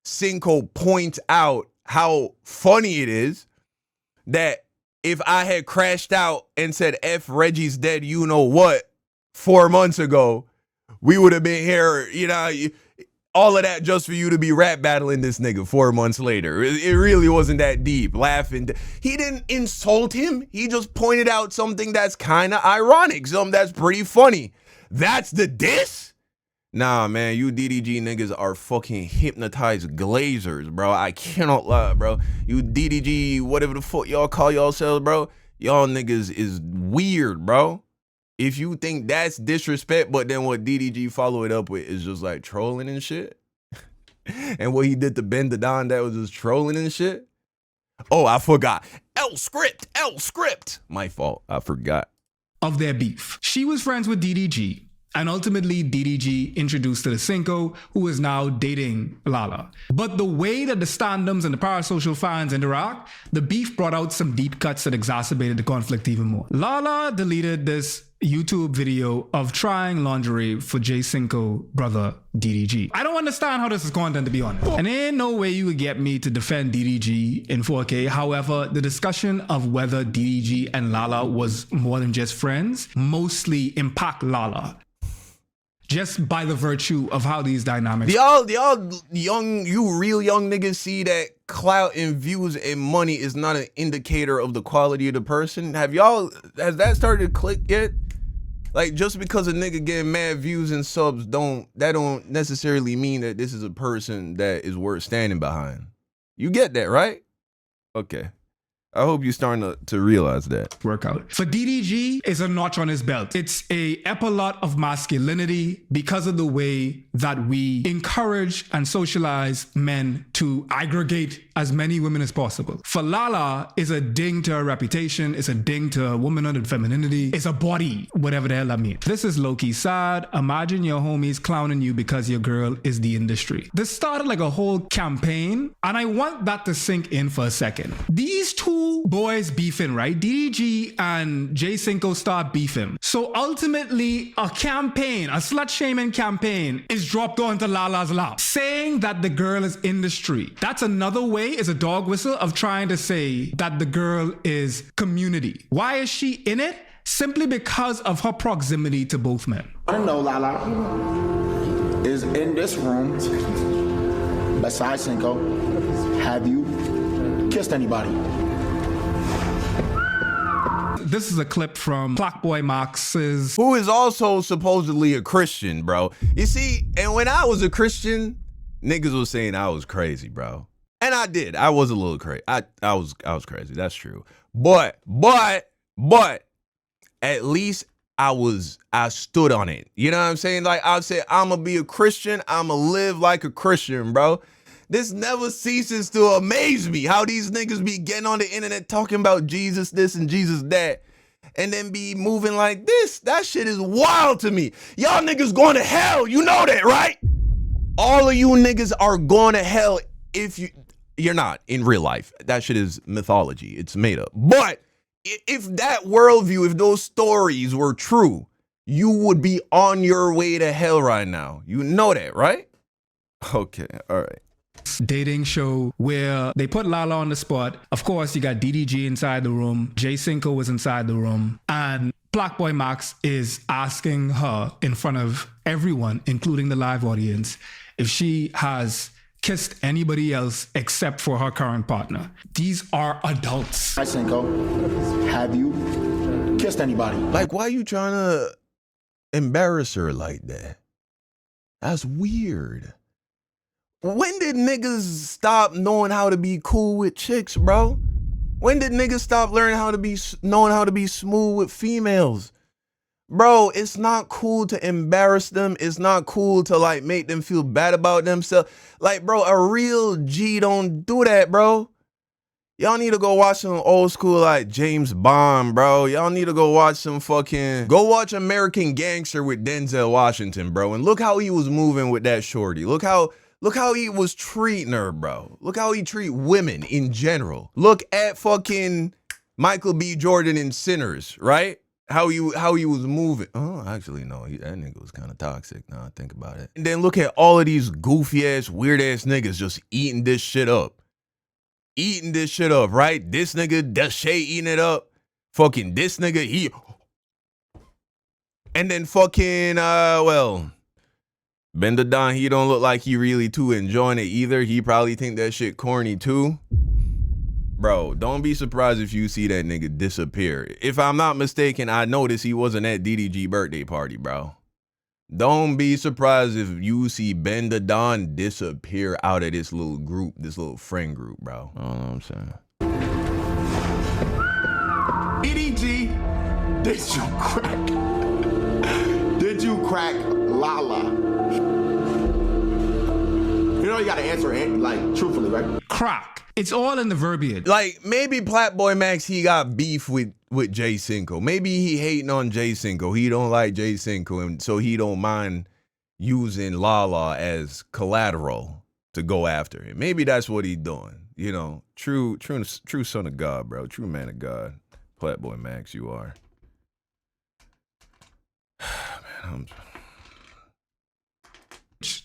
[SPEAKER 4] Cinco points out how funny it is that if I had crashed out and said, F Reggie's dead, you know what, 4 months ago, we would have been here, you know, all of that just for you to be rap battling this nigga 4 months later. It really wasn't that deep, laughing. He didn't insult him. He just pointed out something that's kind of ironic, something that's pretty funny. That's the diss? Nah, man, you DDG niggas are fucking hypnotized glazers, bro. I cannot lie, bro. You DDG, whatever the fuck y'all call yourselves, bro. Y'all niggas is weird, bro. If you think that's disrespect, but then what DDG follow it up with is just like trolling and shit. And what he did to Ben the Don, that was just trolling and shit. Oh, I forgot. L script. My fault. I forgot.
[SPEAKER 3] Of their beef. She was friends with DDG. And ultimately, DDG introduced her to Cinco, who is now dating Lala. But the way that the standums and the parasocial fans interact, the beef brought out some deep cuts that exacerbated the conflict even more. Lala deleted this YouTube video of trying lingerie for J Cinco brother DDG. I don't understand how this is content, to be honest. And there ain't no way you would get me to defend DDG in 4K. However, the discussion of whether DDG and Lala was more than just friends mostly impact Lala. Just by the virtue of how these dynamics.
[SPEAKER 4] Y'all young, you real young niggas see that clout and views and money is not an indicator of the quality of the person. Has that started to click yet? Like, just because a nigga getting mad views and subs don't necessarily mean that this is a person that is worth standing behind. You get that, right? Okay. I hope you're starting to realize that.
[SPEAKER 3] Workout. For DDG, it's a notch on his belt. It's a epilogue of masculinity because of the way that we encourage and socialize men to aggregate as many women as possible. For Lala, it's a ding to her reputation. It's a ding to her womanhood and femininity. It's a body, whatever the hell that means. This is low-key sad. Imagine your homies clowning you because your girl is the industry. This started like a whole campaign, and I want that to sink in for a second. These two boys beefing, right? DDG and J Cinco start beefing. So ultimately, a campaign, a slut-shaming campaign is dropped onto Lala's lap, saying that the girl is industry. That's another way, is a dog whistle of trying to say that the girl is community. Why is she in it? Simply because of her proximity to both men.
[SPEAKER 6] I know Lala is in this room besides Cinco. Have you kissed anybody?
[SPEAKER 3] This is a clip from Clockboy Max's,
[SPEAKER 4] who is also supposedly a Christian, bro. You see, and when I was a Christian, niggas was saying I was crazy, bro. And I did. I was a little crazy. I was crazy. That's true. But at least I stood on it. You know what I'm saying? Like, I said, I'm gonna be a Christian. I'm gonna live like a Christian, bro. This never ceases to amaze me, how these niggas be getting on the internet talking about Jesus this and Jesus that, and then be moving like this. That shit is wild to me. Y'all niggas going to hell. You know that, right? All of you niggas are going to hell if you're not in real life. That shit is mythology. It's made up. But if that worldview, if those stories were true, you would be on your way to hell right now. You know that, right? Okay, all right.
[SPEAKER 3] Dating show where they put Lala on the spot. Of course, you got DDG inside the room. J Cinco was inside the room. And Black Boy Max is asking her in front of everyone, including the live audience, if she has kissed anybody else except for her current partner. These are adults.
[SPEAKER 6] Hi, Cinco. Have you kissed anybody?
[SPEAKER 4] Like, why are you trying to embarrass her like that? That's weird. When did niggas stop knowing how to be cool with chicks, bro? When did niggas stop learning knowing how to be smooth with females? Bro, it's not cool to embarrass them. It's not cool to like make them feel bad about themselves. Like, bro, a real G don't do that, bro. Y'all need to go watch some old school like James Bond, bro. Y'all need to go watch go watch American Gangster with Denzel Washington, bro. And look how he was moving with that shorty. Look how he was treating her, bro. Look how he treat women in general. Look at fucking Michael B. Jordan in Sinners, right? How he was moving. Oh, actually, no, that nigga was kind of toxic now I think about it. And then look at all of these goofy ass, weird ass niggas just eating this shit up. Eating this shit up, right? This nigga, Deshae eating it up. Fucking this nigga, he. And then fucking, Ben the Don, he don't look like he really too enjoying it either. He probably think that shit corny too. Bro, don't be surprised if you see that nigga disappear. If I'm not mistaken, I noticed he wasn't at DDG birthday party, bro. Don't be surprised if you see Ben the Don disappear out of this little group, this little friend group, bro. You know what I'm saying?
[SPEAKER 6] DDG, did you crack Lala? You know you gotta answer it, like, truthfully, right?
[SPEAKER 3] Crack. It's all in the verbiage.
[SPEAKER 4] Like, maybe Platboy Max, he got beef with Jay Cinco. Maybe he hating on Jay Cinco. He don't like Jay Cinco, and so he don't mind using Lala as collateral to go after him. Maybe that's what he doing. You know, true son of God, bro. True man of God. Platboy Max, you are. Man,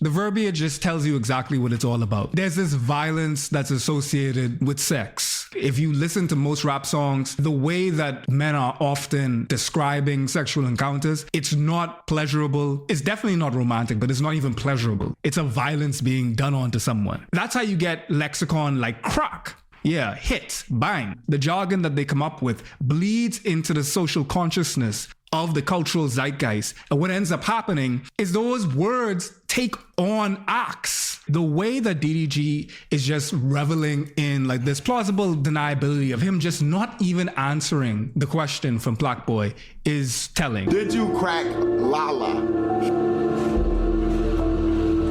[SPEAKER 3] The verbiage just tells you exactly what it's all about. There's this violence that's associated with sex. If you listen to most rap songs, the way that men are often describing sexual encounters, it's not pleasurable. It's definitely not romantic, but it's not even pleasurable. It's a violence being done onto someone. That's how you get lexicon like crack. Yeah, hit, bang. The jargon that they come up with bleeds into the social consciousness of the cultural zeitgeist. And what ends up happening is those words take on acts. The way that DDG is just reveling in like this plausible deniability of him just not even answering the question from Black Boy is telling.
[SPEAKER 6] Did you crack Lala?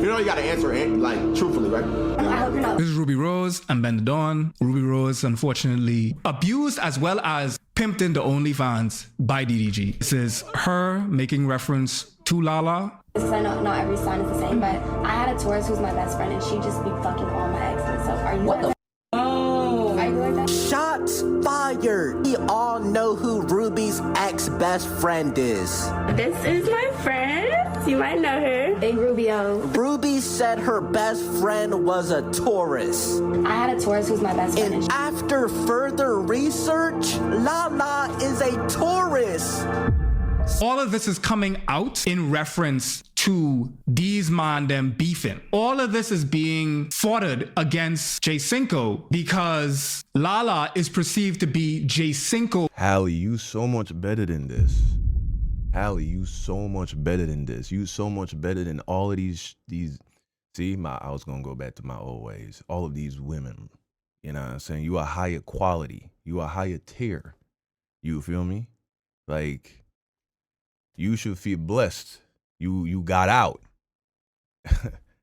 [SPEAKER 6] You know you gotta answer it, like, truthfully, right?
[SPEAKER 3] This is Ruby Rose and Ben the Don. Ruby Rose, unfortunately, abused as well as pimped into OnlyFans by DDG. This is her making reference to Lala.
[SPEAKER 13] I know not every sign is the same, but I had a tourist who's my best friend, and she just be fucking all my exes. So are you what like the are you like that?
[SPEAKER 14] Shots fired. We all know who Ruby's ex-best friend is.
[SPEAKER 13] This is my friend. You might know her. Big Rubio.
[SPEAKER 14] Ruby said her best friend was a Taurus.
[SPEAKER 13] I had a Taurus who's my best friend.
[SPEAKER 14] And after further research, Lala is a Taurus.
[SPEAKER 3] All of this is coming out in reference to these man them beefing. All of this is being foughted against Jay Cinco because Lala is perceived to be Jay Cinco.
[SPEAKER 4] Hallie, you so much better than this. Hallie, you so much better than this. You so much better than all of these. See, I was gonna go back to my old ways. All of these women, you know what I'm saying? You are higher quality. You are higher tier. You feel me? Like, you should feel blessed. You got out.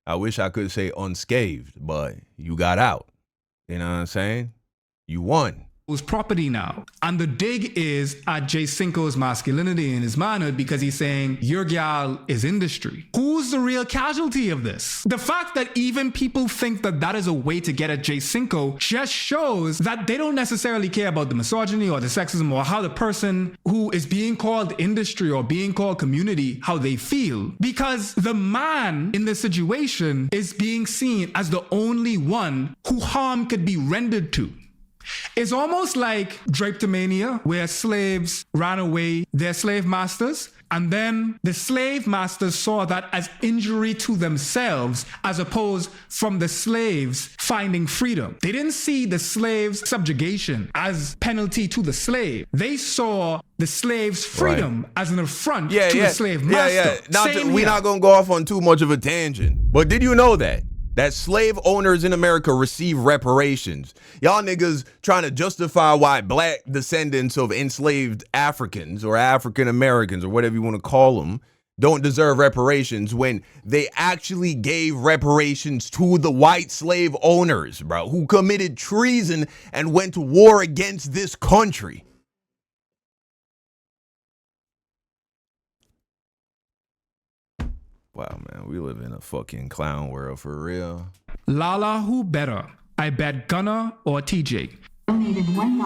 [SPEAKER 4] I wish I could say unscathed, but you got out. You know what I'm saying? You won.
[SPEAKER 3] Whose property now. And the dig is at Jay Cinco's masculinity and his manhood because he's saying your gal is industry. Who's the real casualty of this? The fact that even people think that that is a way to get at Jay Cinco just shows that they don't necessarily care about the misogyny or the sexism or how the person who is being called industry or being called community, how they feel. Because the man in this situation is being seen as the only one who harm could be rendered to. It's almost like drapetomania, where slaves ran away their slave masters, and then the slave masters saw that as injury to themselves, as opposed from the slaves finding freedom. They didn't see the slave's subjugation as penalty to the slave. They saw the slave's freedom as an affront to the slave master.
[SPEAKER 4] We're not going to go off on too much of a tangent, but did you know that? that slave owners in America receive reparations. Y'all niggas trying to justify why black descendants of enslaved Africans or African Americans or whatever you want to call them don't deserve reparations when they actually gave reparations to the white slave owners, bro, who committed treason and went to war against this country. Wow, man, we live in a fucking clown world for real.
[SPEAKER 3] Lala, who better? I bet Gunna or TJ?
[SPEAKER 15] Donated $1.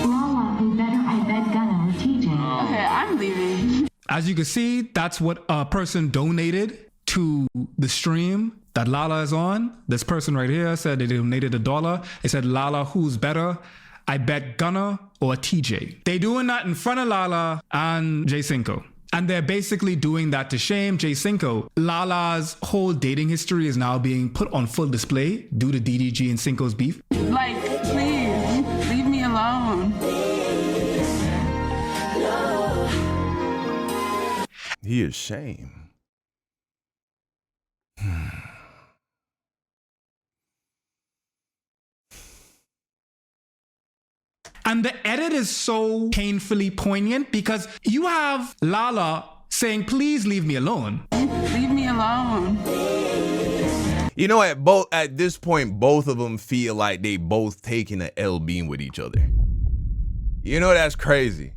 [SPEAKER 15] Lala, who better? I bet Gunna or TJ. Okay, I'm leaving.
[SPEAKER 3] As you can see, that's what a person donated to the stream that Lala is on. This person right here said they donated $1. It said, Lala, who's better? I bet Gunna or TJ. They doing that in front of Lala and J Cinco. And they're basically doing that to shame J Cinco. Lala's whole dating history is now being put on full display due to DDG and Cinco's beef.
[SPEAKER 15] Like, please, leave me alone.
[SPEAKER 4] He is shame.
[SPEAKER 3] And the edit is so painfully poignant because you have Lala saying, please leave me alone.
[SPEAKER 15] Leave me alone.
[SPEAKER 4] You know, at this point, both of them feel like they both taking an L beam with each other. You know, that's crazy.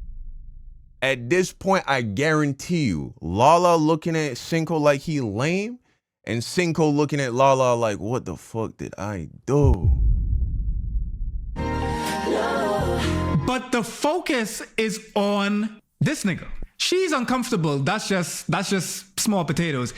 [SPEAKER 4] At this point, I guarantee you, Lala looking at Cinco like he lame, and Cinco looking at Lala like, what the fuck did I do?
[SPEAKER 3] But the focus is on this nigga. She's uncomfortable. That's just small potatoes.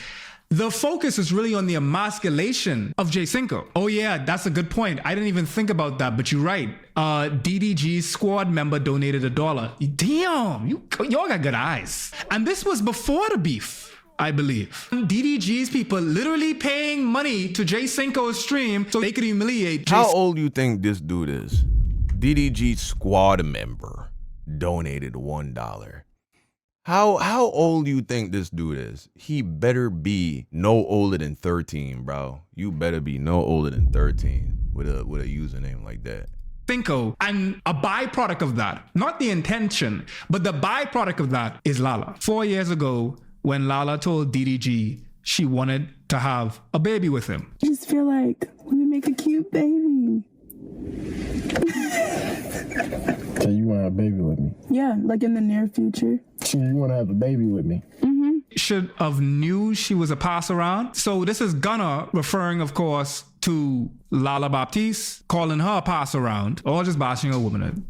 [SPEAKER 3] The focus is really on the emasculation of J Cinco. Oh yeah, that's a good point. I didn't even think about that, but you're right. DDG's squad member donated $1. Damn, y'all got good eyes. And this was before the beef, I believe. DDG's people literally paying money to J Cinco's stream so they could humiliate
[SPEAKER 4] How old do you think this dude is? DDG squad member donated $1. How old do you think this dude is? He better be no older than 13, bro. You better be no older than 13 with a username like that.
[SPEAKER 3] Cinco, and a byproduct of that, not the intention, but the byproduct of that is Lala. 4 years ago, when Lala told DDG she wanted to have a baby with him.
[SPEAKER 15] I just feel like we would make a cute baby.
[SPEAKER 16] So you want to have a baby with me?
[SPEAKER 15] Yeah, like in the near future.
[SPEAKER 16] So you want to have a baby with me?
[SPEAKER 15] Mm-hmm.
[SPEAKER 3] Should have knew she was a pass around. So this is Gunna referring, of course, to Lala Baptiste, calling her a pass around, or just bashing a woman.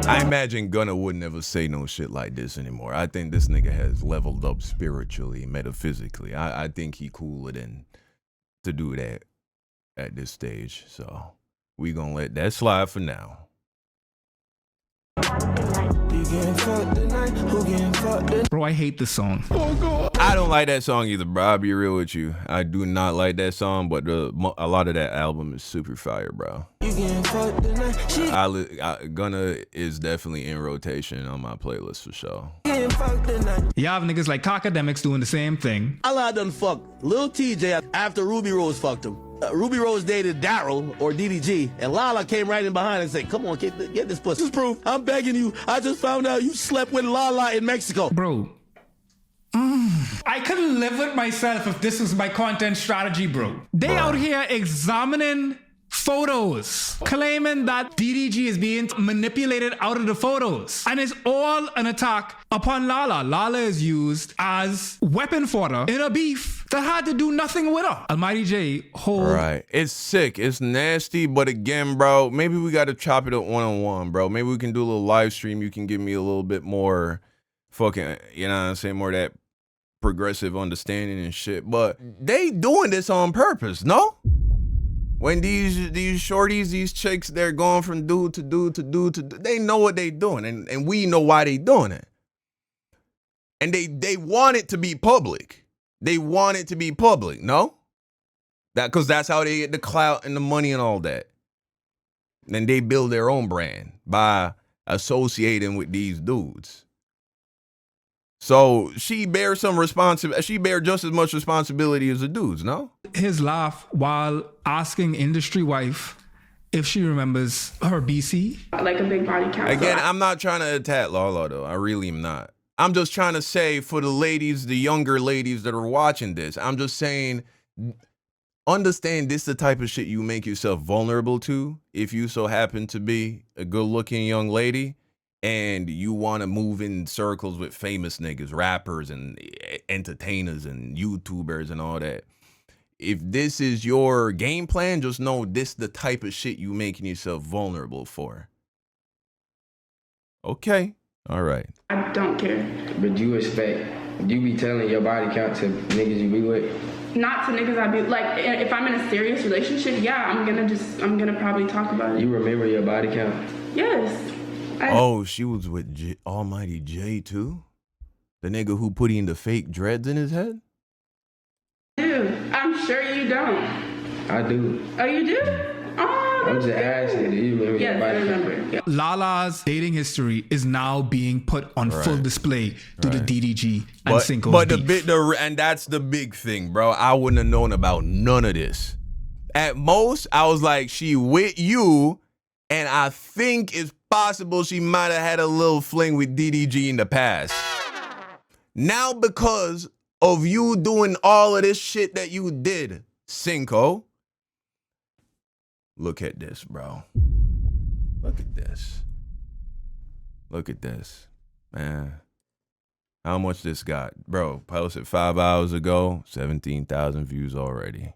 [SPEAKER 4] I imagine Gunna would never say no shit like this anymore. I think this nigga has leveled up spiritually, metaphysically. I think he cooler than to do that at this stage. So we gonna let that slide for now.
[SPEAKER 3] Bro, I hate this song.
[SPEAKER 4] Oh God. I don't like that song either, bro. I'll be real with you. I do not like that song, but a lot of that album is super fire, bro. Gunna is definitely in rotation on my playlist for sure.
[SPEAKER 3] You have niggas like Cockademics doing the same thing.
[SPEAKER 5] Lala done fucked Lil TJ after Ruby Rose fucked him. Ruby Rose dated Daryl or DDG, and Lala came right in behind and said, come on, get this pussy. This is proof. I'm begging you. I just found out you slept with Lala in Mexico.
[SPEAKER 3] Bro. I couldn't live with myself if this was my content strategy, bro. They out here examining photos, claiming that DDG is being manipulated out of the photos. And it's all an attack upon Lala. Lala is used as weapon fodder in a beef that had to do nothing with her. Almighty J,
[SPEAKER 4] Right. It's sick. It's nasty. But again, bro, maybe we got to chop it up one-on-one, bro. Maybe we can do a little live stream. You can give me a little bit more fucking, you know what I'm saying, more of that progressive understanding and shit. But they doing this on purpose, no? When these shorties, these chicks, they're going from dude to dude to dude to dude, they know what they doing, and we know why they doing it. And they want it to be public. They want it to be public, no? Because that's how they get the clout and the money and all that. Then they build their own brand by associating with these dudes. So she bears some responsibility. She bears just as much responsibility as the dudes, no?
[SPEAKER 3] His laugh while asking industry wife if she remembers her BC.
[SPEAKER 17] Like a big body count.
[SPEAKER 4] Again, I'm not trying to attack Lala, though. I really am not. I'm just trying to say for the ladies, the younger ladies that are watching this, I'm just saying, understand this is the type of shit you make yourself vulnerable to if you so happen to be a good-looking young lady and you want to move in circles with famous niggas, rappers and entertainers and YouTubers and all that. If this is your game plan, just know this is the type of shit you making yourself vulnerable for. Okay. All right.
[SPEAKER 17] I don't care.
[SPEAKER 8] But you expect, you be telling your body count to niggas you be with?
[SPEAKER 17] Not to niggas I be, like, if I'm in a serious relationship, yeah, I'm gonna probably talk about it.
[SPEAKER 8] You remember your body count?
[SPEAKER 17] Yes.
[SPEAKER 4] Oh, she was with Almighty J too? The nigga who put in the fake dreads in his head?
[SPEAKER 17] Dude, I'm sure you don't.
[SPEAKER 8] I do.
[SPEAKER 17] Oh, you do? Oh,
[SPEAKER 8] I'm just asking, do you remember your body count?
[SPEAKER 17] Yes, I remember. Yeah.
[SPEAKER 3] Lala's dating history is now being put on full display through the DDG and Cinco's
[SPEAKER 4] But
[SPEAKER 3] beef.
[SPEAKER 4] and that's the big thing, bro. I wouldn't have known about none of this. At most, I was like, she with you, and I think it's possible she might have had a little fling with DDG in the past. Now, because of you doing all of this shit that you did, Cinco, look at this, bro. Look at this. Look at this, man. How much this got? Bro, posted 5 hours ago, 17,000 views already.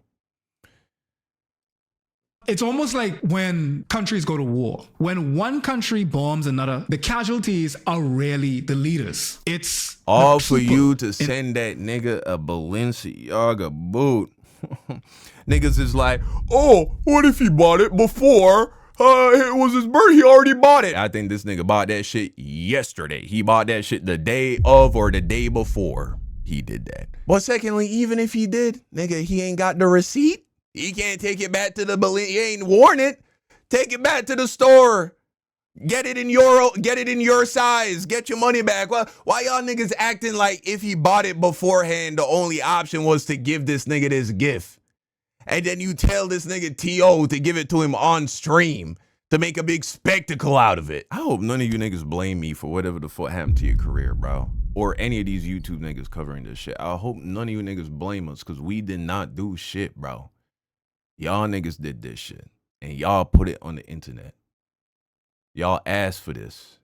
[SPEAKER 3] It's almost like when countries go to war. When one country bombs another, the casualties are rarely the leaders. It's
[SPEAKER 4] all for you to send that nigga a Balenciaga boot. Niggas is like, oh, what if he bought it before it was his birthday? He already bought it. I think this nigga bought that shit yesterday. He bought that shit the day of or the day before he did that. But secondly, even if he did, nigga, he ain't got the receipt. He can't take it back to the he ain't worn it. Take it back to the store. Get it in your size. Get your money back. Why y'all niggas acting like if he bought it beforehand, the only option was to give this nigga this gift? And then you tell this nigga T.O. to give it to him on stream to make a big spectacle out of it. I hope none of you niggas blame me for whatever the fuck happened to your career, bro. Or any of these YouTube niggas covering this shit. I hope none of you niggas blame us because we did not do shit, bro. Y'all niggas did this shit. And y'all put it on the internet. Y'all asked for this.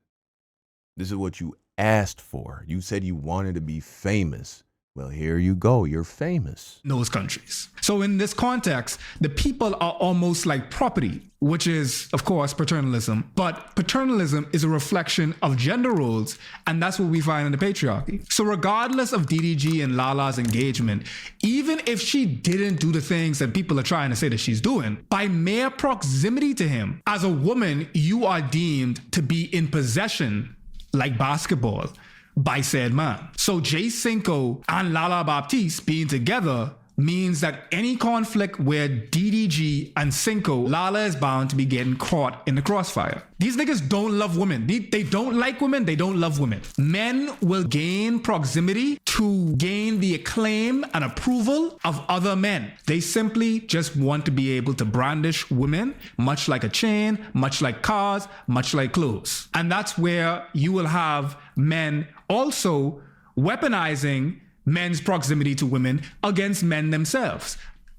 [SPEAKER 4] This is what you asked for. You said you wanted to be famous. Well, here you go. You're famous.
[SPEAKER 3] Those countries. So in this context, the people are almost like property, which is, of course, paternalism. But paternalism is a reflection of gender roles, and that's what we find in the patriarchy. So regardless of DDG and Lala's engagement, even if she didn't do the things that people are trying to say that she's doing, by mere proximity to him, as a woman, you are deemed to be in possession, like basketball, by said man. So J Cinco and Lala Baptiste being together means that any conflict where DDG and Cinco, Lala is bound to be getting caught in the crossfire. These niggas don't love women. They don't like women. They don't love women. Men will gain proximity to gain the acclaim and approval of other men. They simply just want to be able to brandish women, much like a chain, much like cars, much like clothes. And that's where you will have men also weaponizing men's proximity to women against men themselves.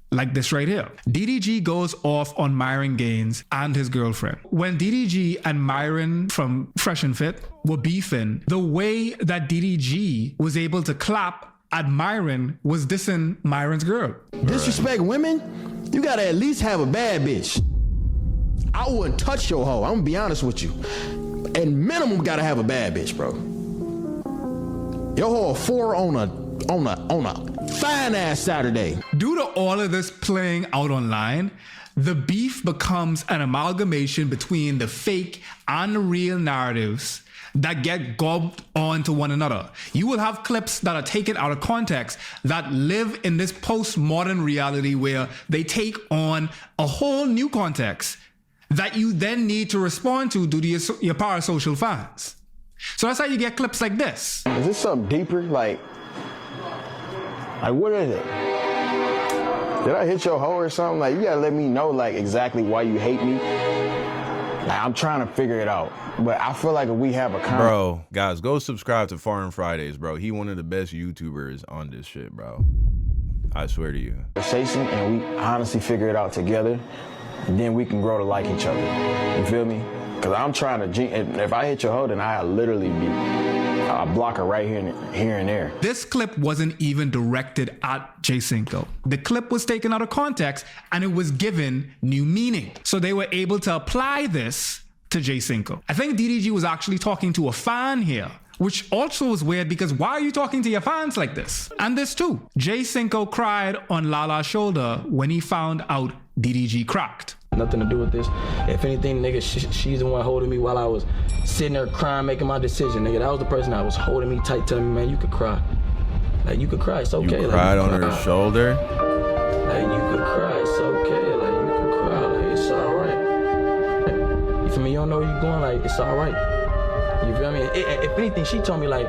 [SPEAKER 3] Like this right here. DDG goes off on Myron Gaines and his girlfriend. When DDG and Myron from Fresh and Fit were beefing, the way that DDG was able to clap at Myron was dissing Myron's girl.
[SPEAKER 1] Disrespect women? You gotta at least have a bad bitch. I wouldn't touch your hoe, I'm gonna be honest with you. And minimum gotta have a bad bitch, bro. Your hoe a 4 on a fine ass Saturday.
[SPEAKER 3] Due to all of this playing out online, the beef becomes an amalgamation between the fake and the real narratives that get gobbed onto one another. You will have clips that are taken out of context that live in this postmodern reality where they take on a whole new context that you then need to respond to due to your parasocial fans. So that's how you get clips like this.
[SPEAKER 6] Is this something deeper? Like what is it? Did I hit your hoe or something? Like, you gotta let me know, like, exactly why you hate me. Like, I'm trying to figure it out. But I feel like if we have a
[SPEAKER 4] Bro, guys, go subscribe to Foreign Fridays, bro. He one of the best YouTubers on this shit, bro. I swear to you.
[SPEAKER 6] Conversation, and we honestly figure it out together, then we can grow to like each other. You feel me? Because I'm trying to, if I hit your hoe, then I literally I'll block her right here and there.
[SPEAKER 3] This clip wasn't even directed at Jay Cinco. The clip was taken out of context and it was given new meaning. So they were able to apply this to Jay Cinco. I think DDG was actually talking to a fan here, which also was weird because why are you talking to your fans like this? And this too. Jay Cinco cried on Lala's shoulder when he found out DDG cracked.
[SPEAKER 8] Nothing to do with this. If anything, nigga, she's the one holding me while I was sitting there crying, making my decision, nigga. That was the person that was holding me tight, telling me, man, you could cry. Like, you could cry, it's okay.
[SPEAKER 4] You
[SPEAKER 8] like,
[SPEAKER 4] cried on her shoulder?
[SPEAKER 8] Like, you could cry, it's okay. Like, you could cry, like, it's all right. Like, you feel me? You don't know where you're going, like, it's all right. You feel me? If anything, she told me, like,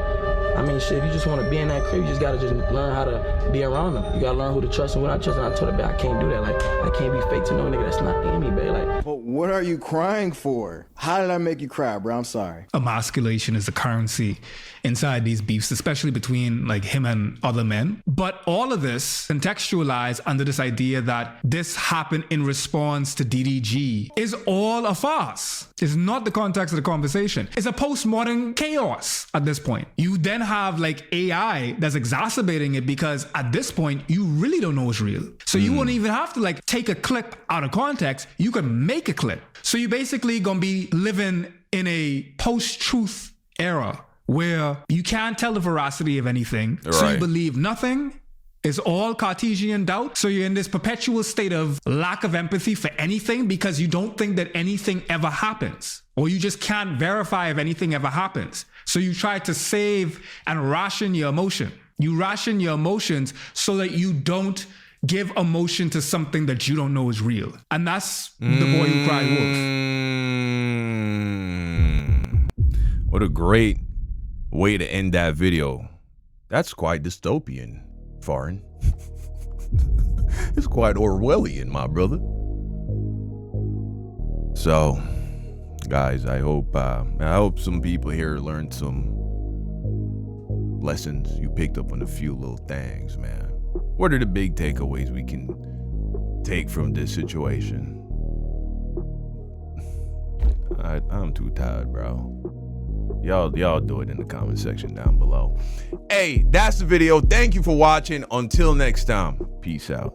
[SPEAKER 8] I mean, shit, if you just want to be in that crib, you just got to just learn how to be around them. You got to learn who to trust and who not trust. And I told her, babe, I can't do that. Like, I can't be fake to no nigga that's not in me, babe. Like,
[SPEAKER 1] but what are you crying for? How did I make you cry, bro? I'm sorry.
[SPEAKER 3] Emasculation is the currency inside these beefs, especially between like him and other men. But all of this contextualized under this idea that this happened in response to DDG is all a farce. It's not the context of the conversation. It's a postmodern chaos at this point. You then have like AI that's exacerbating it because at this point, you really don't know what's real. So you won't even have to like take a clip out of context. You can make a clip. So you're basically gonna be living in a post-truth era where you can't tell the veracity of anything. Right. So you believe nothing. It's all Cartesian doubt. So you're in this perpetual state of lack of empathy for anything because you don't think that anything ever happens, or you just can't verify if anything ever happens. So you try to save and ration your emotion. You ration your emotions so that you don't give emotion to something that you don't know is real. And that's the boy who cried wolf.
[SPEAKER 4] What a great way to end that video. That's quite dystopian, Foreign. It's quite Orwellian, my brother. So, guys, I hope some people here learned some lessons you picked up on a few little things, man. What are the big takeaways we can take from this situation? I'm too tired, bro. Y'all do it in the comment section down below. Hey, that's the video. Thank you for watching. Until next time, peace out.